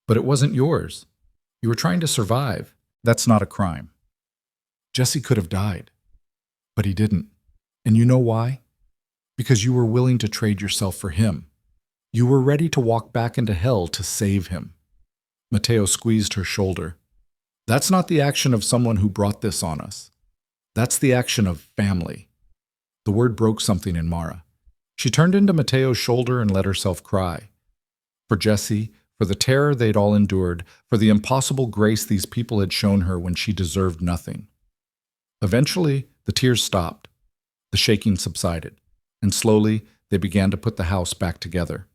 But it wasn't yours. You were trying to survive. That's not a crime. Jesse could have died, but he didn't. And you know why? Because you were willing to trade yourself for him. You were ready to walk back into hell to save him. Mateo squeezed her shoulder. That's not the action of someone who brought this on us. That's the action of family. The word broke something in Mara. She turned into Mateo's shoulder and let herself cry. For Jesse, for the terror they'd all endured, for the impossible grace these people had shown her when she deserved nothing. Eventually, the tears stopped. The shaking subsided, and slowly they began to put the house back together.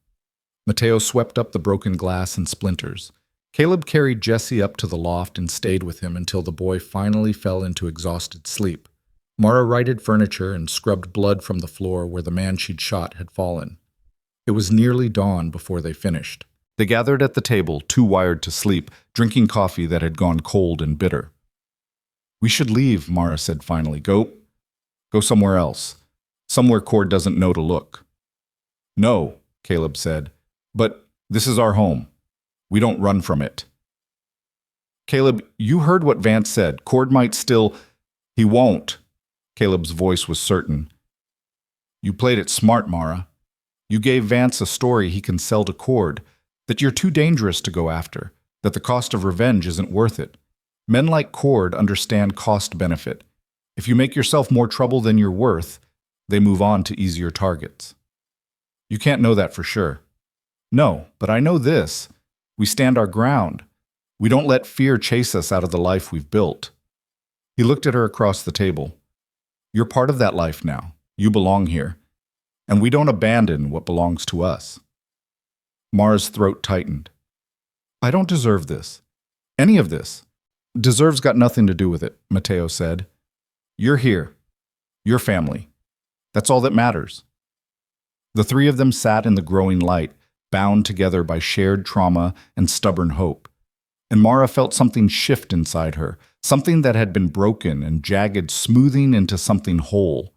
Mateo swept up the broken glass and splinters. Caleb carried Jesse up to the loft and stayed with him until the boy finally fell into exhausted sleep. Mara righted furniture and scrubbed blood from the floor where the man she'd shot had fallen. It was nearly dawn before they finished. They gathered at the table, too wired to sleep, drinking coffee that had gone cold and bitter. We should leave, Mara said finally. Go somewhere else. Somewhere Cord doesn't know to look. No, Caleb said. But this is our home. We don't run from it. Caleb, you heard what Vance said. Cord might still... He won't. Caleb's voice was certain. You played it smart, Mara. You gave Vance a story he can sell to Cord, that you're too dangerous to go after, that the cost of revenge isn't worth it. Men like Cord understand cost-benefit. If you make yourself more trouble than you're worth, they move on to easier targets. You can't know that for sure. No, but I know this. We stand our ground. We don't let fear chase us out of the life we've built. He looked at her across the table. You're part of that life now. You belong here. And we don't abandon what belongs to us. Mara's throat tightened. I don't deserve this. Any of this. Deserve's got nothing to do with it, Mateo said. You're here. Your family. That's all that matters. The three of them sat in the growing light, bound together by shared trauma and stubborn hope. And Mara felt something shift inside her, something that had been broken and jagged smoothing into something whole.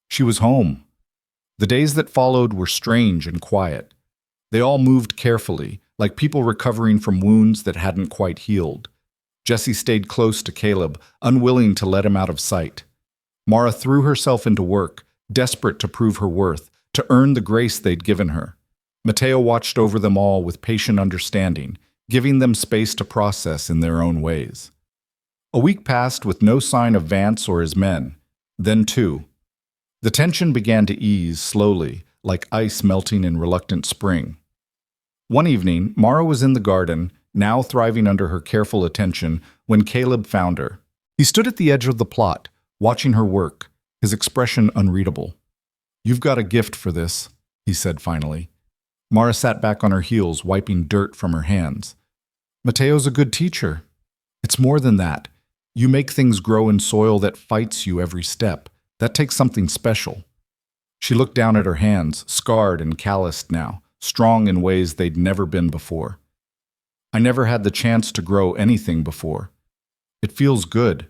She was home. The days that followed were strange and quiet. They all moved carefully, like people recovering from wounds that hadn't quite healed. Jesse stayed close to Caleb, unwilling to let him out of sight. Mara threw herself into work, desperate to prove her worth, to earn the grace they'd given her. Mateo watched over them all with patient understanding, giving them space to process in their own ways. A week passed with no sign of Vance or his men. Then two. The tension began to ease slowly, like ice melting in reluctant spring. One evening, Mara was in the garden, now thriving under her careful attention, when Caleb found her. He stood at the edge of the plot, watching her work, his expression unreadable. You've got a gift for this, he said finally. Mara sat back on her heels, wiping dirt from her hands. Mateo's a good teacher. It's more than that. You make things grow in soil that fights you every step. That takes something special. She looked down at her hands, scarred and calloused now, strong in ways they'd never been before. I never had the chance to grow anything before. It feels good.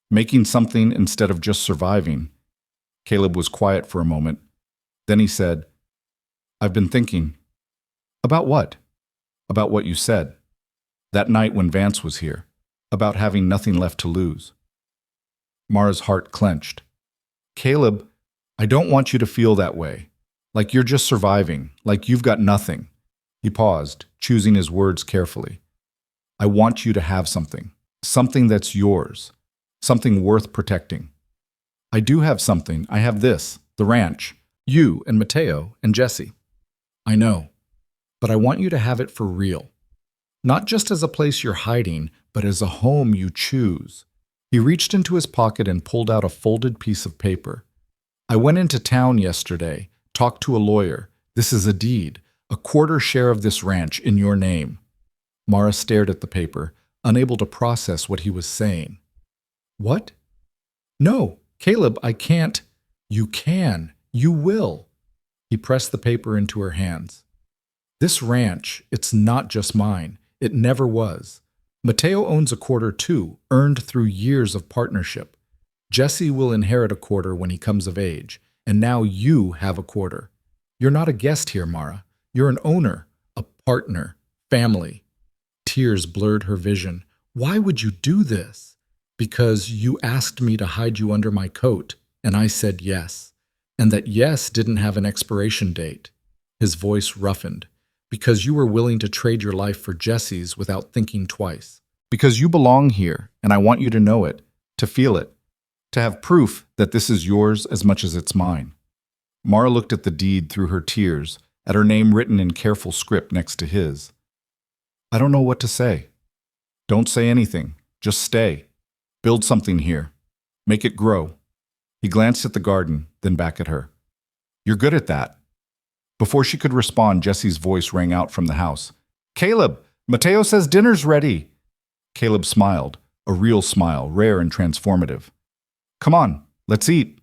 Making something instead of just surviving. Caleb was quiet for a moment. Then he said, I've been thinking. About what? About what you said. That night when Vance was here. About having nothing left to lose. Mara's heart clenched. Caleb, I don't want you to feel that way. Like you're just surviving, like you've got nothing. He paused, choosing his words carefully. I want you to have something. Something that's yours. Something worth protecting. I do have something. I have this, the ranch. You and Mateo and Jesse. I know. But I want you to have it for real. Not just as a place you're hiding, but as a home you choose. He reached into his pocket and pulled out a folded piece of paper. I went into town yesterday, talked to a lawyer. This is a deed, a quarter share of this ranch in your name. Mara stared at the paper, unable to process what he was saying. What? No, Caleb, I can't. You can. You will. He pressed the paper into her hands. This ranch, it's not just mine. It never was. Mateo owns a quarter too, earned through years of partnership. Jesse will inherit a quarter when he comes of age, and now you have a quarter. You're not a guest here, Mara. You're an owner, a partner, family. Tears blurred her vision. Why would you do this? Because you asked me to hide you under my coat, and I said yes. And that yes didn't have an expiration date. His voice roughened. Because you were willing to trade your life for Jesse's without thinking twice. Because you belong here, and I want you to know it, to feel it, to have proof that this is yours as much as it's mine. Mara looked at the deed through her tears, at her name written in careful script next to his. I don't know what to say. Don't say anything. Just stay. Build something here. Make it grow. He glanced at the garden, then back at her. You're good at that. Before she could respond, Jesse's voice rang out from the house. Caleb, Mateo says dinner's ready. Caleb smiled, a real smile, rare and transformative. Come on, let's eat.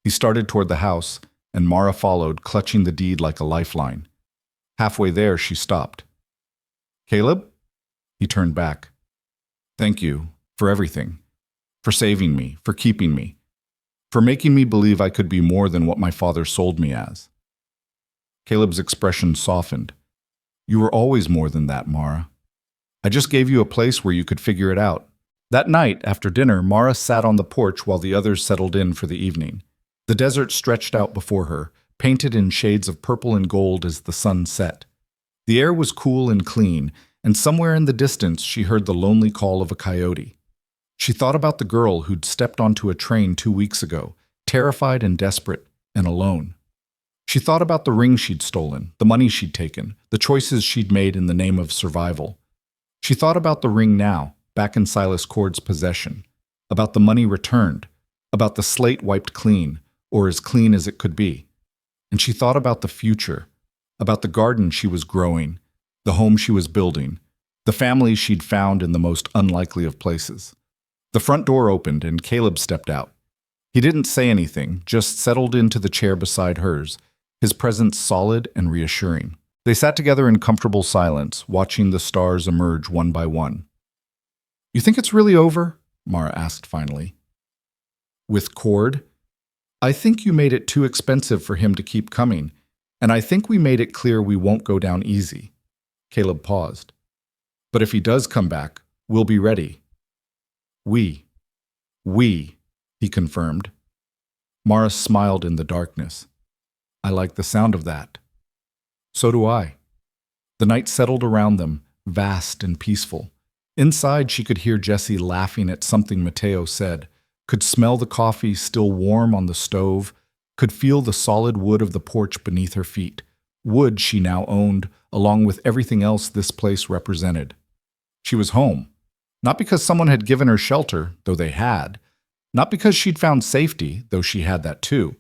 He started toward the house, and Mara followed, clutching the deed like a lifeline. Halfway there, she stopped. Caleb? He turned back. Thank you for everything, for saving me, for keeping me, for making me believe I could be more than what my father sold me as. Caleb's expression softened. You were always more than that, Mara. I just gave you a place where you could figure it out. That night, after dinner, Mara sat on the porch while the others settled in for the evening. The desert stretched out before her, painted in shades of purple and gold as the sun set. The air was cool and clean, and somewhere in the distance she heard the lonely call of a coyote. She thought about the girl who'd stepped onto a train 2 weeks ago, terrified and desperate, and alone. She thought about the ring she'd stolen, the money she'd taken, the choices she'd made in the name of survival. She thought about the ring now, back in Silas Cord's possession, about the money returned, about the slate wiped clean, or as clean as it could be. And she thought about the future, about the garden she was growing, the home she was building, the family she'd found in the most unlikely of places. The front door opened and Caleb stepped out. He didn't say anything, just settled into the chair beside hers, his presence solid and reassuring. They sat together in comfortable silence, watching the stars emerge one by one. You think it's really over? Mara asked finally. With Cord? I think you made it too expensive for him to keep coming, and I think we made it clear we won't go down easy. Caleb paused. But if he does come back, we'll be ready. We, he confirmed. Mara smiled in the darkness. I like the sound of that. So do I. The night settled around them, vast and peaceful. Inside, she could hear Jesse laughing at something Mateo said, could smell the coffee still warm on the stove, could feel the solid wood of the porch beneath her feet, wood she now owned, along with everything else this place represented. She was home, not because someone had given her shelter, though they had, not because she'd found safety, though she had that too,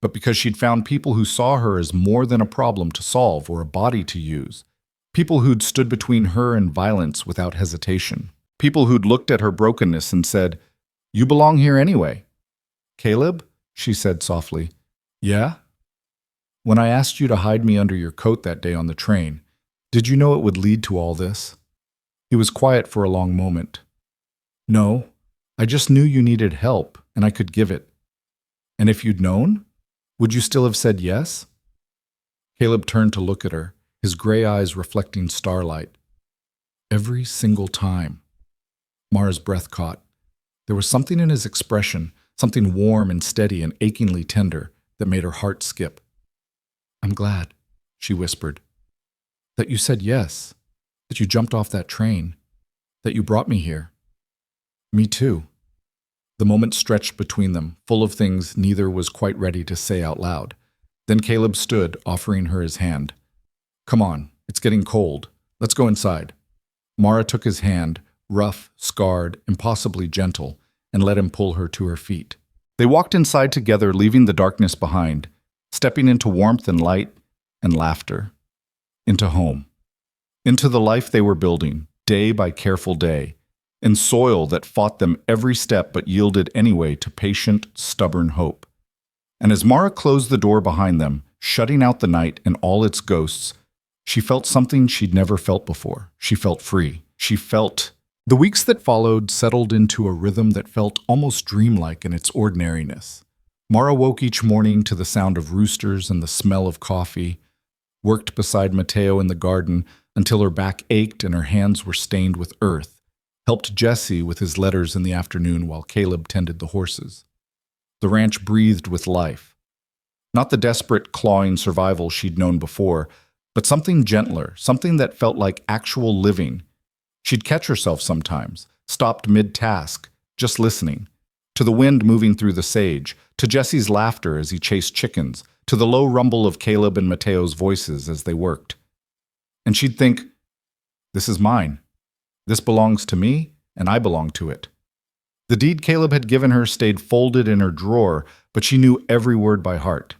but because she'd found people who saw her as more than a problem to solve or a body to use, people who'd stood between her and violence without hesitation, people who'd looked at her brokenness and said, You belong here anyway. Caleb, she said softly, Yeah? When I asked you to hide me under your coat that day on the train, did you know it would lead to all this? He was quiet for a long moment. No, I just knew you needed help, and I could give it. And if you'd known, would you still have said yes? Caleb turned to look at her, his gray eyes reflecting starlight. Every single time. Mara's breath caught. There was something in his expression, something warm and steady and achingly tender, that made her heart skip. "I'm glad," she whispered, "that you said yes, that you jumped off that train, that you brought me here." "Me too." The moment stretched between them, full of things neither was quite ready to say out loud. Then Caleb stood, offering her his hand. "Come on, it's getting cold. Let's go inside." Mara took his hand, rough, scarred, impossibly gentle, and let him pull her to her feet. They walked inside together, leaving the darkness behind, stepping into warmth and light and laughter. Into home. Into the life they were building, day by careful day, in soil that fought them every step but yielded anyway to patient, stubborn hope. And as Mara closed the door behind them, shutting out the night and all its ghosts, she felt something she'd never felt before. She felt free. She felt... The weeks that followed settled into a rhythm that felt almost dreamlike in its ordinariness. Mara woke each morning to the sound of roosters and the smell of coffee, worked beside Mateo in the garden until her back ached and her hands were stained with earth, helped Jesse with his letters in the afternoon while Caleb tended the horses. The ranch breathed with life. Not the desperate, clawing survival she'd known before, but something gentler, something that felt like actual living. She'd catch herself sometimes, stopped mid-task, just listening, to the wind moving through the sage, to Jesse's laughter as he chased chickens, to the low rumble of Caleb and Mateo's voices as they worked. And she'd think, "This is mine. This belongs to me, and I belong to it." The deed Caleb had given her stayed folded in her drawer, but she knew every word by heart.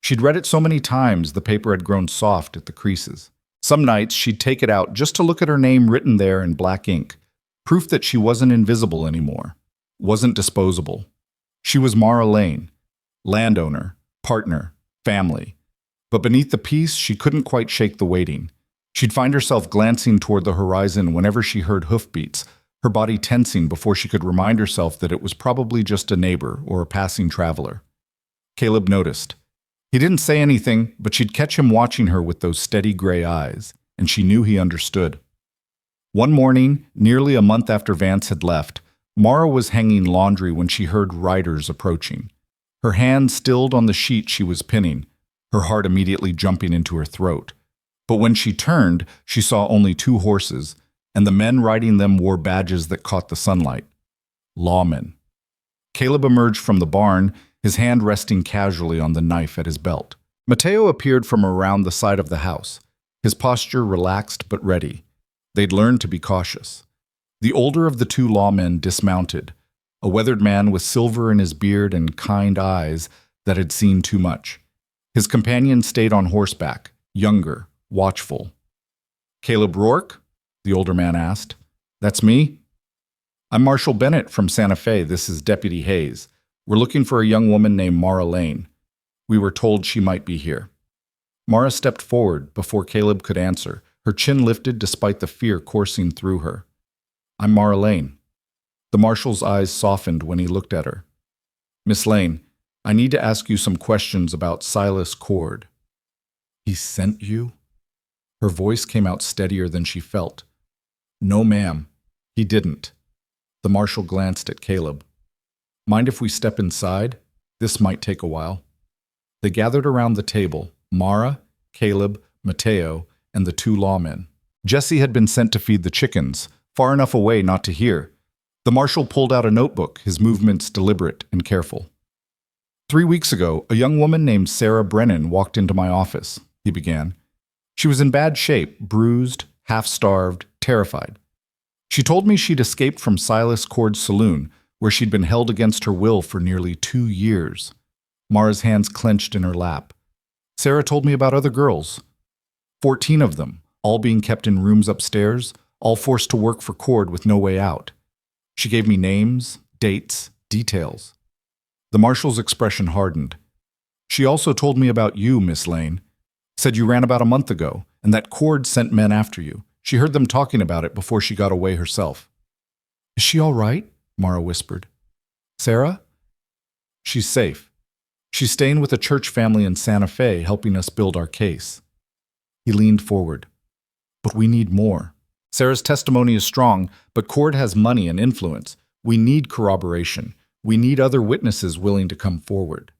She'd read it so many times the paper had grown soft at the creases. Some nights she'd take it out just to look at her name written there in black ink, proof that she wasn't invisible anymore, wasn't disposable. She was Mara Lane, landowner, partner, family. But beneath the peace, she couldn't quite shake the waiting. She'd find herself glancing toward the horizon whenever she heard hoofbeats, her body tensing before she could remind herself that it was probably just a neighbor or a passing traveler. Caleb noticed. He didn't say anything, but she'd catch him watching her with those steady gray eyes, and she knew he understood. One morning, nearly a month after Vance had left, Mara was hanging laundry when she heard riders approaching. Her hand stilled on the sheet she was pinning, her heart immediately jumping into her throat. But when she turned, she saw only 2 horses, and the men riding them wore badges that caught the sunlight. Lawmen. Caleb emerged from the barn, his hand resting casually on the knife at his belt. Mateo appeared from around the side of the house, his posture relaxed but ready. They'd learned to be cautious. The older of the 2 lawmen dismounted, a weathered man with silver in his beard and kind eyes that had seen too much. His companion stayed on horseback, younger, watchful. "Caleb Rourke?" the older man asked. "That's me." "I'm Marshal Bennett from Santa Fe. This is Deputy Hayes. We're looking for a young woman named Mara Lane. We were told she might be here." Mara stepped forward before Caleb could answer, her chin lifted despite the fear coursing through her. "I'm Mara Lane." The marshal's eyes softened when he looked at her. "Miss Lane, I need to ask you some questions about Silas Cord." "He sent you?" Her voice came out steadier than she felt. "No, ma'am, he didn't." The marshal glanced at Caleb. "Mind if we step inside? This might take a while." They gathered around the table, Mara, Caleb, Mateo, and the 2 lawmen. Jesse had been sent to feed the chickens, far enough away not to hear. The marshal pulled out a notebook, his movements deliberate and careful. 3 weeks ago, a young woman named Sarah Brennan walked into my office," he began. "She was in bad shape, bruised, half-starved, terrified. She told me she'd escaped from Silas Cord's saloon, where she'd been held against her will for nearly 2 years. Mara's hands clenched in her lap. Sarah told me about other girls. 14 of them, all being kept in rooms upstairs, all forced to work for Cord with no way out. She gave me names, dates, details." The marshal's expression hardened. "She also told me about you, Miss Lane. Said you ran about a month ago, and that Cord sent men after you. She heard them talking about it before she got away herself." "Is she all right?" Mara whispered. "Sarah? She's safe. She's staying with a church family in Santa Fe, helping us build our case." He leaned forward. "But we need more. Sarah's testimony is strong, but Cord has money and influence. We need corroboration. We need other witnesses willing to come forward."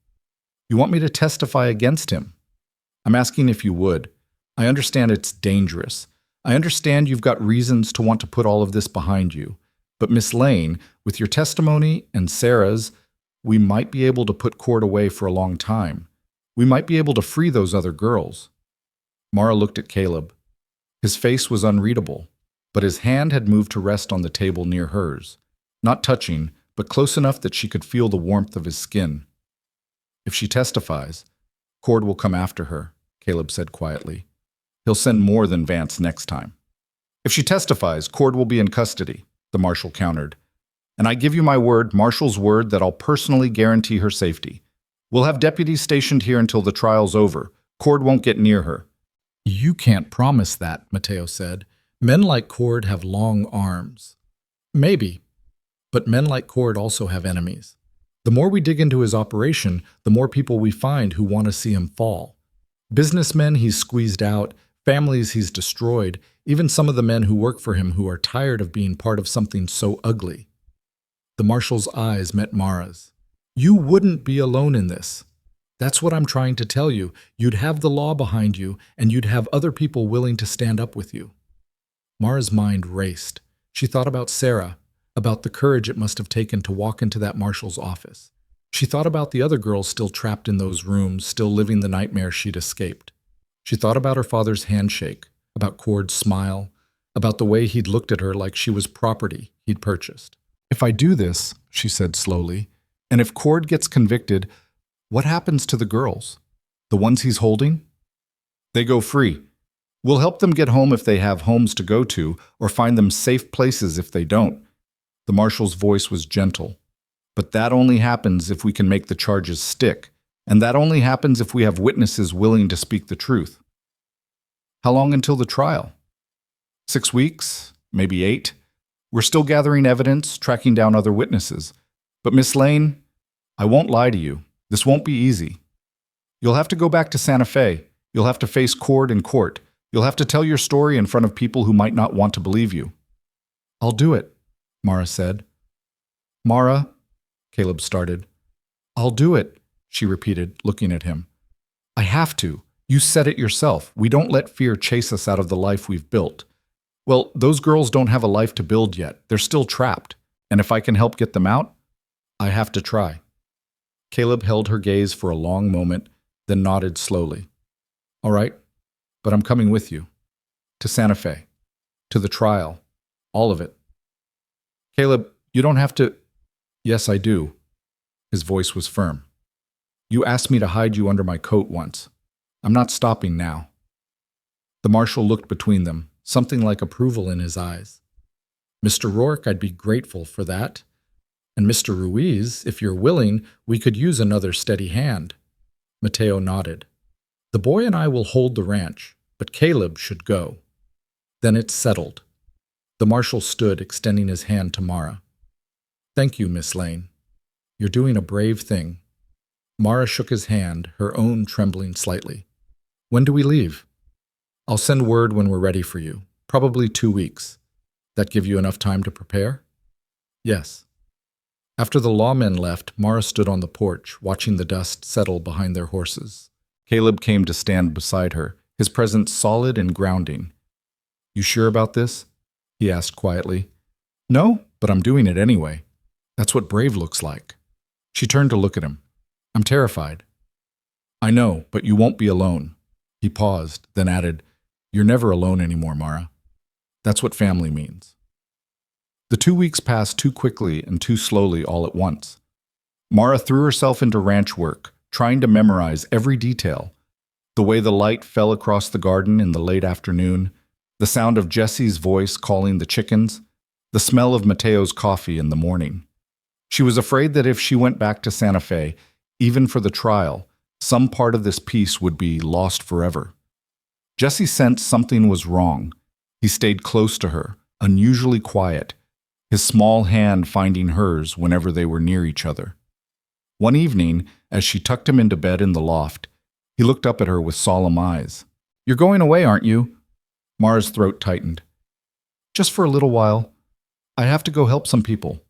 You want me to testify against him? I'm asking if you would. I understand it's dangerous. I understand you've got reasons to want to put all of this behind you. But Miss Lane, with your testimony and Sarah's, we might be able to put Cord away for a long time. We might be able to free those other girls. Mara looked at Caleb. His face was unreadable, but his hand had moved to rest on the table near hers, not touching, but close enough that she could feel the warmth of his skin. If she testifies, Cord will come after her, Caleb said quietly. He'll send more than Vance next time. If she testifies, Cord will be in custody, the marshal countered. And I give you my word, Marshall's word, that I'll personally guarantee her safety. We'll have deputies stationed here until the trial's over. Cord won't get near her. You can't promise that, Mateo said. Men like Cord have long arms. Maybe, but men like Cord also have enemies. The more we dig into his operation, the more people we find who want to see him fall. Businessmen he's squeezed out, families he's destroyed, even some of the men who work for him who are tired of being part of something so ugly. The marshal's eyes met Mara's. You wouldn't be alone in this. That's what I'm trying to tell you. You'd have the law behind you, and you'd have other people willing to stand up with you. Mara's mind raced. She thought about Sarah, about the courage it must have taken to walk into that marshal's office. She thought about the other girls still trapped in those rooms, still living the nightmare she'd escaped. She thought about her father's handshake, about Cord's smile, about the way he'd looked at her like she was property he'd purchased. If I do this, she said slowly, and if Cord gets convicted, what happens to the girls? The ones he's holding? They go free. We'll help them get home if they have homes to go to, or find them safe places if they don't. The marshal's voice was gentle. But that only happens if we can make the charges stick, and that only happens if we have witnesses willing to speak the truth. How long until the trial? 6 weeks? Maybe 8? We're still gathering evidence, tracking down other witnesses. But Miss Lane, I won't lie to you. This won't be easy. You'll have to go back to Santa Fe. You'll have to face Cord in court. You'll have to tell your story in front of people who might not want to believe you. I'll do it, Mara said. Mara, Caleb started. I'll do it, she repeated, looking at him. I have to. You said it yourself. We don't let fear chase us out of the life we've built. Well, those girls don't have a life to build yet. They're still trapped. And if I can help get them out, I have to try. Caleb held her gaze for a long moment, then nodded slowly. All right, but I'm coming with you. To Santa Fe. To the trial. All of it. Caleb, you don't have to... Yes, I do. His voice was firm. You asked me to hide you under my coat once. I'm not stopping now. The marshal looked between them, something like approval in his eyes. Mr. Rourke, I'd be grateful for that. And Mr. Ruiz, if you're willing, we could use another steady hand. Mateo nodded. The boy and I will hold the ranch, but Caleb should go. Then it's settled. The marshal stood, extending his hand to Mara. Thank you, Miss Lane. You're doing a brave thing. Mara shook his hand, her own trembling slightly. When do we leave? I'll send word when we're ready for you. Probably 2 weeks. That give you enough time to prepare? Yes. After the lawmen left, Mara stood on the porch, watching the dust settle behind their horses. Caleb came to stand beside her, his presence solid and grounding. You sure about this? He asked quietly. No, but I'm doing it anyway. That's what brave looks like. She turned to look at him. I'm terrified. I know, but you won't be alone. He paused, then added, You're never alone anymore, Mara. That's what family means. The 2 weeks passed too quickly and too slowly all at once. Mara threw herself into ranch work, trying to memorize every detail. The way the light fell across the garden in the late afternoon, the sound of Jesse's voice calling the chickens, the smell of Mateo's coffee in the morning. She was afraid that if she went back to Santa Fe, even for the trial, some part of this piece would be lost forever. Jesse sensed something was wrong. He stayed close to her, unusually quiet, his small hand finding hers whenever they were near each other. One evening, as she tucked him into bed in the loft, he looked up at her with solemn eyes. You're going away, aren't you? Mara's throat tightened. Just for a little while. I have to go help some people.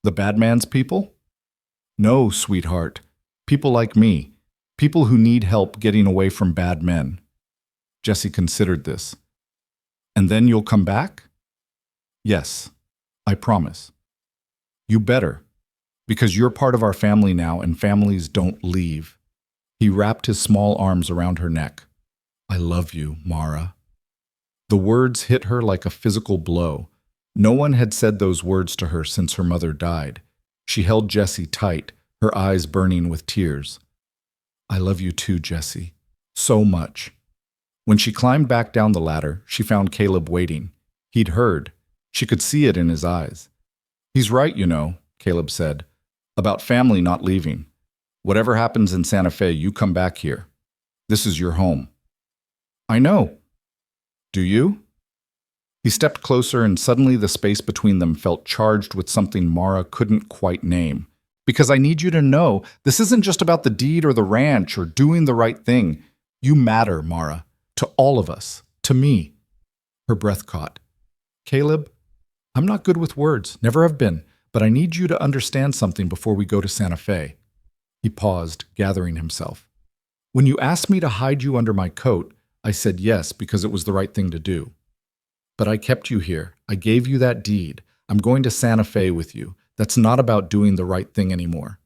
The bad man's people? No, sweetheart. People like me. People who need help getting away from bad men. Jesse considered this. And then you'll come back? Yes, I promise. You better, because you're part of our family now and families don't leave. He wrapped his small arms around her neck. I love you, Mara. The words hit her like a physical blow. No one had said those words to her since her mother died. She held Jesse tight, her eyes burning with tears. I love you too, Jesse. So much. When she climbed back down the ladder, she found Caleb waiting. He'd heard. She could see it in his eyes. He's right, you know, Caleb said, about family not leaving. Whatever happens in Santa Fe, you come back here. This is your home. I know. Do you? He stepped closer and suddenly the space between them felt charged with something Mara couldn't quite name. Because I need you to know, this isn't just about the deed or the ranch or doing the right thing. You matter, Mara. To all of us. To me. Her breath caught. Caleb, I'm not good with words, never have been, but I need you to understand something before we go to Santa Fe. He paused, gathering himself. When you asked me to hide you under my coat, I said yes because it was the right thing to do. But I kept you here. I gave you that deed. I'm going to Santa Fe with you. That's not about doing the right thing anymore.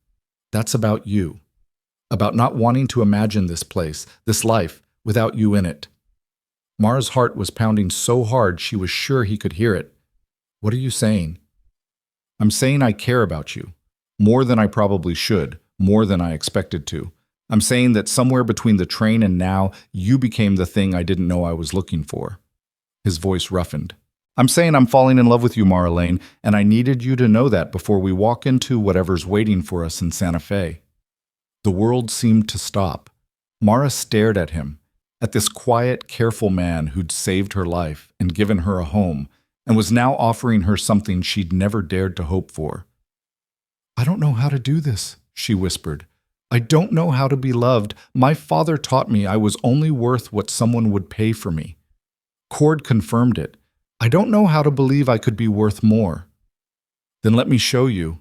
That's about you. About not wanting to imagine this place, this life, without you in it. Mara's heart was pounding so hard she was sure he could hear it. What are you saying? I'm saying I care about you. More than I probably should. More than I expected to. I'm saying that somewhere between the train and now, you became the thing I didn't know I was looking for. His voice roughened. I'm saying I'm falling in love with you, Mara Lane, and I needed you to know that before we walk into whatever's waiting for us in Santa Fe. The world seemed to stop. Mara stared at him, at this quiet, careful man who'd saved her life and given her a home, and was now offering her something she'd never dared to hope for. I don't know how to do this, she whispered. I don't know how to be loved. My father taught me I was only worth what someone would pay for me. Cord confirmed it. I don't know how to believe I could be worth more. Then let me show you.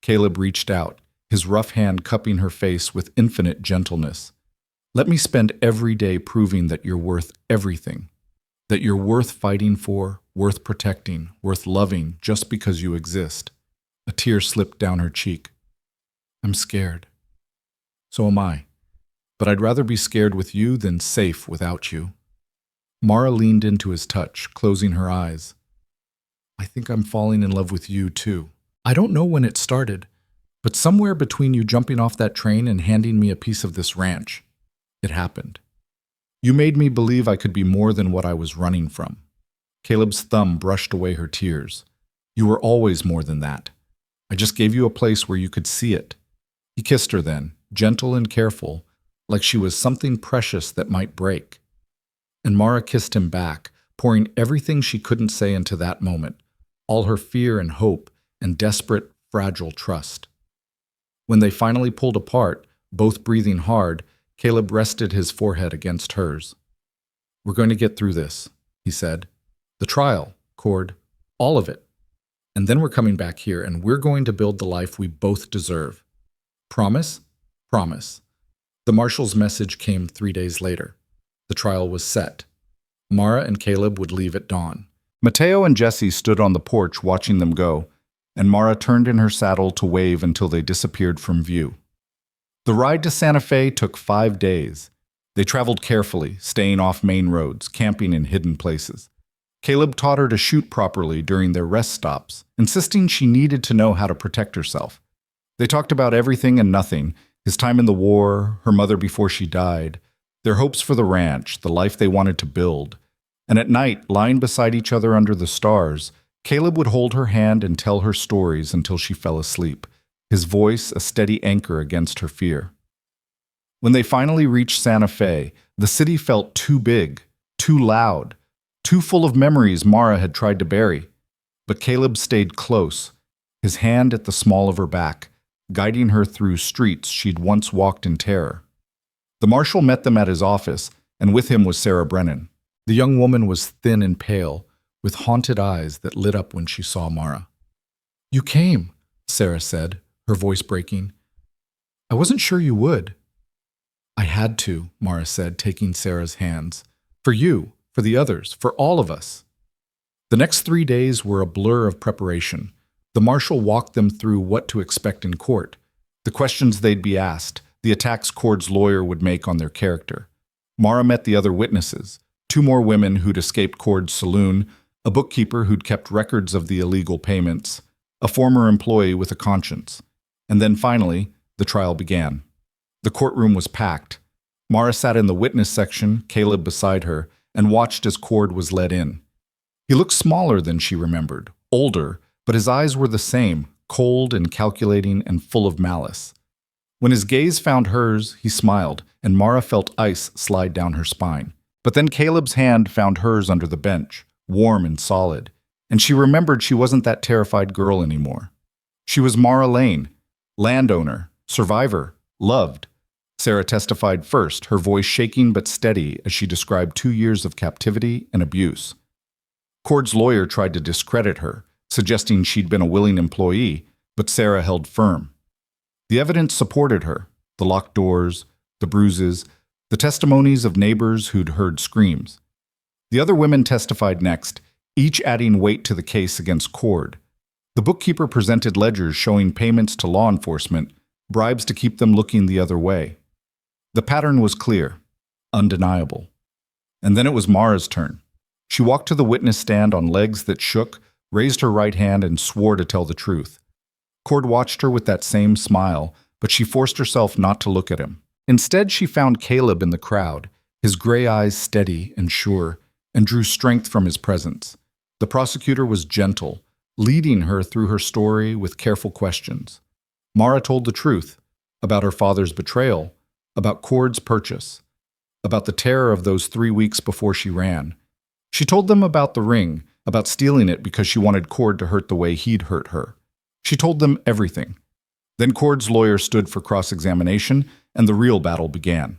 Caleb reached out, his rough hand cupping her face with infinite gentleness. Let me spend every day proving that you're worth everything, that you're worth fighting for, worth protecting, worth loving just because you exist. A tear slipped down her cheek. I'm scared. So am I. But I'd rather be scared with you than safe without you. Mara leaned into his touch, closing her eyes. I think I'm falling in love with you, too. I don't know when it started, but somewhere between you jumping off that train and handing me a piece of this ranch, it happened. You made me believe I could be more than what I was running from. Caleb's thumb brushed away her tears. You were always more than that. I just gave you a place where you could see it. He kissed her then, gentle and careful, like she was something precious that might break. And Mara kissed him back, pouring everything she couldn't say into that moment, all her fear and hope and desperate, fragile trust. When they finally pulled apart, both breathing hard, Caleb rested his forehead against hers. We're going to get through this, he said. The trial, Cord, all of it. And then we're coming back here and we're going to build the life we both deserve. Promise? Promise. The marshal's message came 3 days later. The trial was set. Mara and Caleb would leave at dawn. Mateo and Jesse stood on the porch watching them go, and Mara turned in her saddle to wave until they disappeared from view. The ride to Santa Fe took 5 days. They traveled carefully, staying off main roads, camping in hidden places. Caleb taught her to shoot properly during their rest stops, insisting she needed to know how to protect herself. They talked about everything and nothing, his time in the war, her mother before she died, their hopes for the ranch, the life they wanted to build. And at night, lying beside each other under the stars, Caleb would hold her hand and tell her stories until she fell asleep, his voice a steady anchor against her fear. When they finally reached Santa Fe, the city felt too big, too loud, too full of memories Mara had tried to bury. But Caleb stayed close, his hand at the small of her back, guiding her through streets she'd once walked in terror. The marshal met them at his office, and with him was Sarah Brennan. The young woman was thin and pale, with haunted eyes that lit up when she saw Mara. You came, Sarah said, her voice breaking. I wasn't sure you would. I had to, Mara said, taking Sarah's hands. For you, for the others, for all of us. The next 3 days were a blur of preparation. The marshal walked them through what to expect in court, the questions they'd be asked, the attacks Cord's lawyer would make on their character. Mara met the other witnesses, 2 more women who'd escaped Cord's saloon, a bookkeeper who'd kept records of the illegal payments, a former employee with a conscience. And then finally, the trial began. The courtroom was packed. Mara sat in the witness section, Caleb beside her, and watched as Cord was led in. He looked smaller than she remembered, older, but his eyes were the same, cold and calculating and full of malice. When his gaze found hers, he smiled, and Mara felt ice slide down her spine. But then Caleb's hand found hers under the bench, warm and solid, and she remembered she wasn't that terrified girl anymore. She was Mara Lane, landowner, survivor, loved. Sarah testified first, her voice shaking but steady as she described 2 years of captivity and abuse. Cord's lawyer tried to discredit her, suggesting she'd been a willing employee, but Sarah held firm. The evidence supported her, the locked doors, the bruises, the testimonies of neighbors who'd heard screams. The other women testified next, each adding weight to the case against Cord. The bookkeeper presented ledgers showing payments to law enforcement, bribes to keep them looking the other way. The pattern was clear, undeniable. And then it was Mara's turn. She walked to the witness stand on legs that shook, raised her right hand, and swore to tell the truth. Cord watched her with that same smile, but she forced herself not to look at him. Instead, she found Caleb in the crowd, his gray eyes steady and sure, and drew strength from his presence. The prosecutor was gentle, leading her through her story with careful questions. Mara told the truth about her father's betrayal, about Cord's purchase, about the terror of those 3 weeks before she ran. She told them about the ring, about stealing it because she wanted Cord to hurt the way he'd hurt her. She told them everything. Then Cord's lawyer stood for cross-examination, and the real battle began.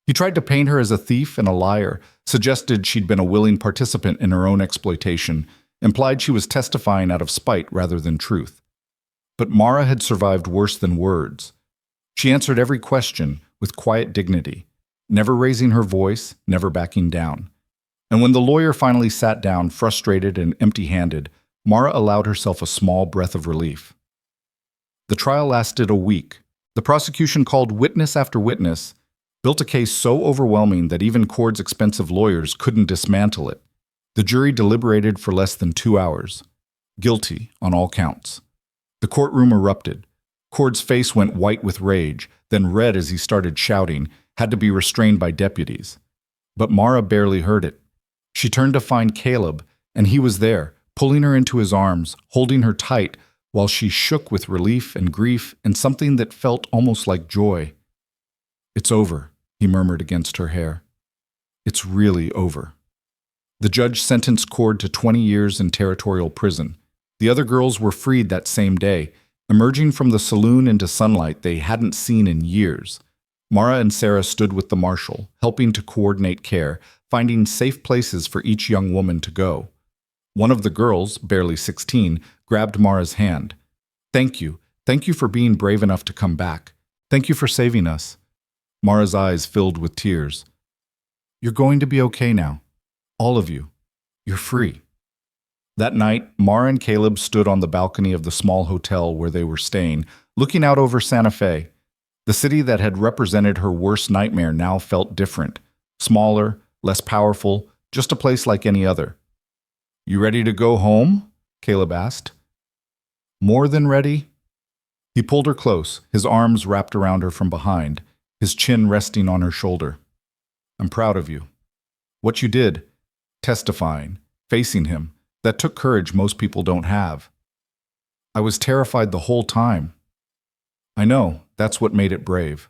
He tried to paint her as a thief and a liar, suggested she'd been a willing participant in her own exploitation, implied she was testifying out of spite rather than truth. But Mara had survived worse than words. She answered every question with quiet dignity, never raising her voice, never backing down. And when the lawyer finally sat down, frustrated and empty-handed, Mara allowed herself a small breath of relief. The trial lasted a week. The prosecution called witness after witness, built a case so overwhelming that even Cord's expensive lawyers couldn't dismantle it. The jury deliberated for less than 2 hours. Guilty on all counts. The courtroom erupted. Cord's face went white with rage, then red as he started shouting, had to be restrained by deputies. But Mara barely heard it. She turned to find Caleb, and he was there, pulling her into his arms, holding her tight, while she shook with relief and grief and something that felt almost like joy. "It's over," he murmured against her hair. "It's really over." The judge sentenced Cord to 20 years in territorial prison. The other girls were freed that same day, emerging from the saloon into sunlight they hadn't seen in years. Mara and Sarah stood with the marshal, helping to coordinate care, finding safe places for each young woman to go. One of the girls, barely 16, grabbed Mara's hand. Thank you for being brave enough to come back. Thank you for saving us." Mara's eyes filled with tears. "You're going to be okay now. All of you. You're free." That night, Mara and Caleb stood on the balcony of the small hotel where they were staying, looking out over Santa Fe. The city that had represented her worst nightmare now felt different. Smaller, less powerful, just a place like any other. "You ready to go home?" Caleb asked. "More than ready." He pulled her close, his arms wrapped around her from behind, his chin resting on her shoulder. "I'm proud of you. What you did, testifying, facing him, that took courage most people don't have. I was terrified the whole time." "I know, that's what made it brave."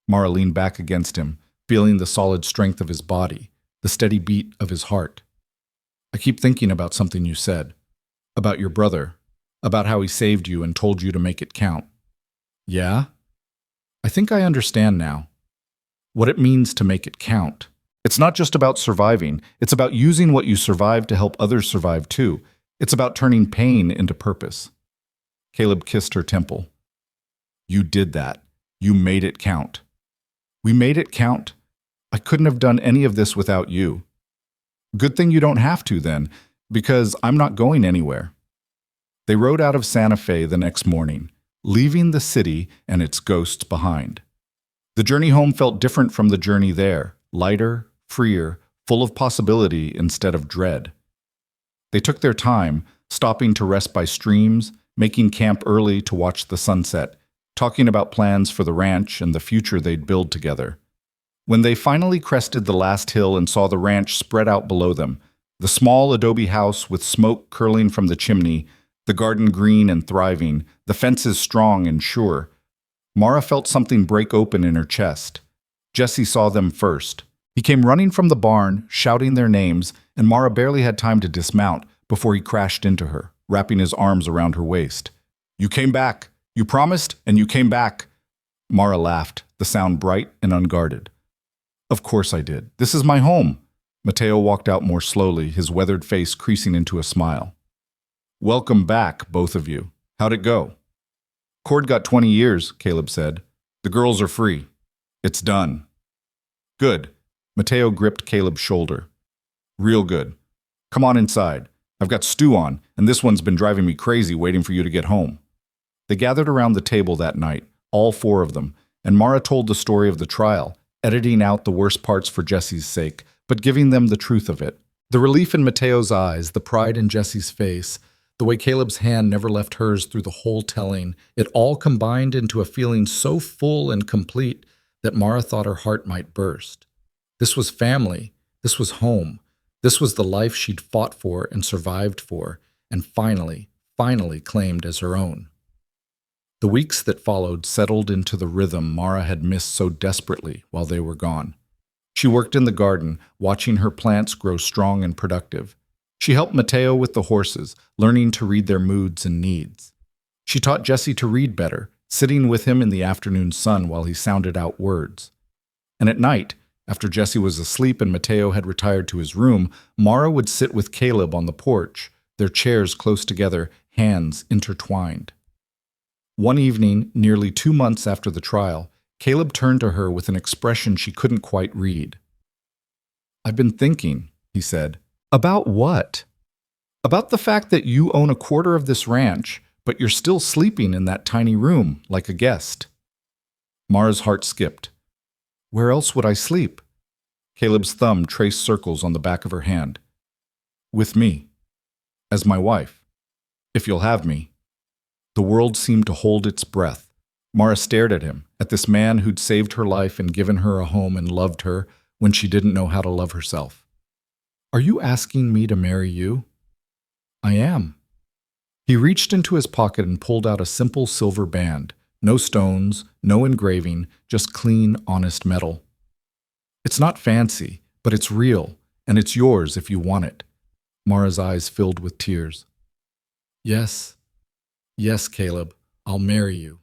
Mara leaned back against him, feeling the solid strength of his body, the steady beat of his heart. "I keep thinking about something you said, about your brother, about how he saved you and told you to make it count." "Yeah? I think I understand now. What it means to make it count. It's not just about surviving, it's about using what you survived to help others survive too. It's about turning pain into purpose." Caleb kissed her temple. "You did that. You made it count. We made it count. I couldn't have done any of this without you. Good thing you don't have to then, because I'm not going anywhere. They rode out of Santa Fe the next morning, leaving the city and its ghosts behind. The journey home felt different from the journey there, lighter, freer, full of possibility instead of dread. They took their time, stopping to rest by streams, making camp early to watch the sunset, talking about plans for the ranch and the future they'd build together. When they finally crested the last hill and saw the ranch spread out below them, the small adobe house with smoke curling from the chimney, the garden green and thriving, the fences strong and sure, Mara felt something break open in her chest. Jesse saw them first. He came running from the barn, shouting their names, and Mara barely had time to dismount before he crashed into her, wrapping his arms around her waist. "You came back. You promised, and you came back." Mara laughed, the sound bright and unguarded. "Of course I did. This is my home." Mateo walked out more slowly, his weathered face creasing into a smile. "Welcome back, both of you. How'd it go?" "Cord got 20 years, Caleb said. "The girls are free. It's done." "Good." Mateo gripped Caleb's shoulder. "Real good. Come on inside. I've got stew on, and this one's been driving me crazy waiting for you to get home." They gathered around the table that night, all four of them, and Mara told the story of the trial, editing out the worst parts for Jesse's sake, but giving them the truth of it. The relief in Mateo's eyes, the pride in Jesse's face, the way Caleb's hand never left hers through the whole telling, it all combined into a feeling so full and complete that Mara thought her heart might burst. This was family. This was home. This was the life she'd fought for and survived for, and finally claimed as her own. The weeks that followed settled into the rhythm Mara had missed so desperately while they were gone. She worked in the garden, watching her plants grow strong and productive. She helped Mateo with the horses, learning to read their moods and needs. She taught Jesse to read better, sitting with him in the afternoon sun while he sounded out words. And at night, after Jesse was asleep and Mateo had retired to his room, Mara would sit with Caleb on the porch, their chairs close together, hands intertwined. One evening, nearly 2 months after the trial, Caleb turned to her with an expression she couldn't quite read. "I've been thinking," he said. "About what?" "About the fact that you own a quarter of this ranch, but you're still sleeping in that tiny room like a guest." Mara's heart skipped. "Where else would I sleep?" Caleb's thumb traced circles on the back of her hand. "With me. As my wife. If you'll have me." The world seemed to hold its breath. Mara stared at him, at this man who'd saved her life and given her a home and loved her when she didn't know how to love herself. "Are you asking me to marry you?" "I am." He reached into his pocket and pulled out a simple silver band. No stones, no engraving, just clean, honest metal. "It's not fancy, but it's real, and it's yours if you want it." Mara's eyes filled with tears. Yes, Caleb, I'll marry you."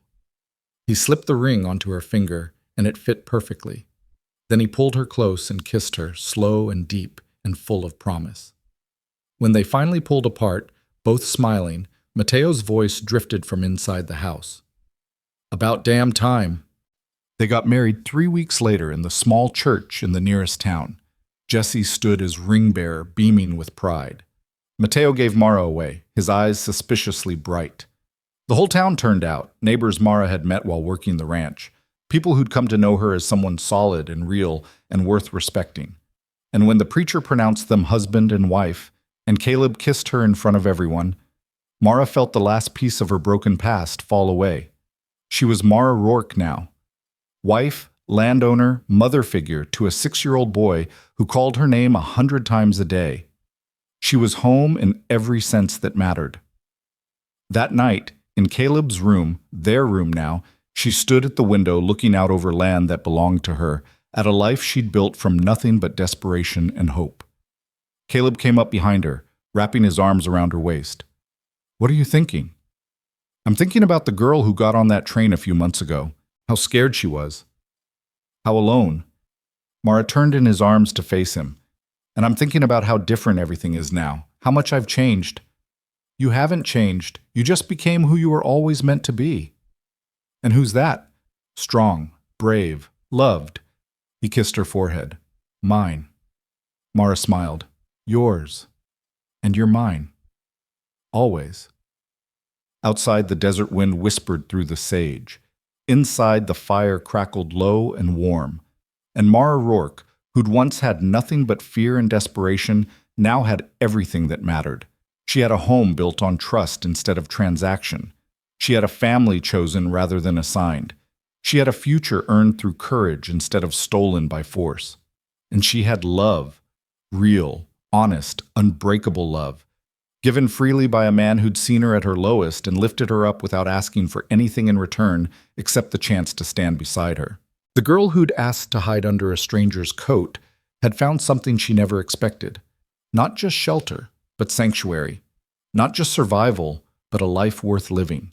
He slipped the ring onto her finger, and it fit perfectly. Then he pulled her close and kissed her, slow and deep and full of promise. When they finally pulled apart, both smiling, Mateo's voice drifted from inside the house. "About damn time." They got married 3 weeks later in the small church in the nearest town. Jesse stood as ring bearer, beaming with pride. Mateo gave Mara away, his eyes suspiciously bright. The whole town turned out, neighbors Mara had met while working the ranch, people who'd come to know her as someone solid and real and worth respecting. And when the preacher pronounced them husband and wife, and Caleb kissed her in front of everyone, Mara felt the last piece of her broken past fall away. She was Mara Rourke now. Wife, landowner, mother figure to a 6-year-old boy who called her name 100 times a day. She was home in every sense that mattered. That night, in Caleb's room, their room now, she stood at the window looking out over land that belonged to her, at a life she'd built from nothing but desperation and hope. Caleb came up behind her, wrapping his arms around her waist. "What are you thinking?" "I'm thinking about the girl who got on that train a few months ago, how scared she was. How alone." Mara turned in his arms to face him. "And I'm thinking about how different everything is now, how much I've changed." "You haven't changed. You just became who you were always meant to be." "And who's that?" strong, brave, loved. He kissed her forehead. Mine. Mara smiled. Yours. And you're mine. Always. Outside, the desert wind whispered through the sage. Inside, the fire crackled low and warm. And Mara Rourke, who'd once had nothing but fear and desperation, now had everything that mattered. She had a home built on trust instead of transaction. She had a family chosen rather than assigned. She had a future earned through courage instead of stolen by force. And she had love, real, honest, unbreakable love, given freely by a man who'd seen her at her lowest and lifted her up without asking for anything in return except the chance to stand beside her. The girl who'd asked to hide under a stranger's coat had found something she never expected. Not just shelter, but sanctuary. Not just survival, but a life worth living.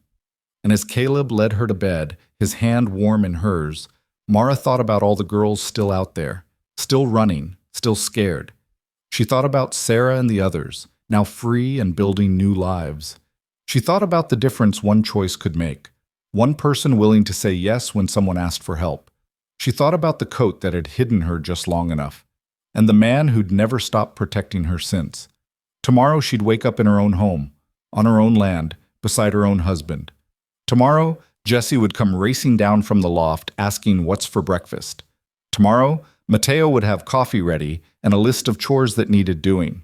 And as Caleb led her to bed, his hand warm in hers, Mara thought about all the girls still out there, still running, still scared. She thought about Sarah and the others, now free and building new lives. She thought about the difference one choice could make, one person willing to say yes when someone asked for help. She thought about the coat that had hidden her just long enough, and the man who'd never stopped protecting her since. Tomorrow she'd wake up in her own home, on her own land, beside her own husband. Tomorrow, Jesse would come racing down from the loft asking what's for breakfast. Tomorrow, Mateo would have coffee ready and a list of chores that needed doing.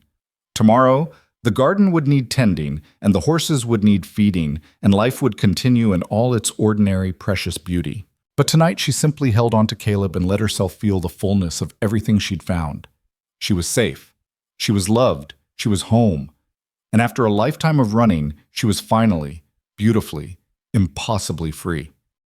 Tomorrow, the garden would need tending, and the horses would need feeding, and life would continue in all its ordinary, precious beauty. But tonight she simply held on to Caleb and let herself feel the fullness of everything she'd found. She was safe. She was loved. She was home. And after a lifetime of running, she was finally, beautifully, impossibly free.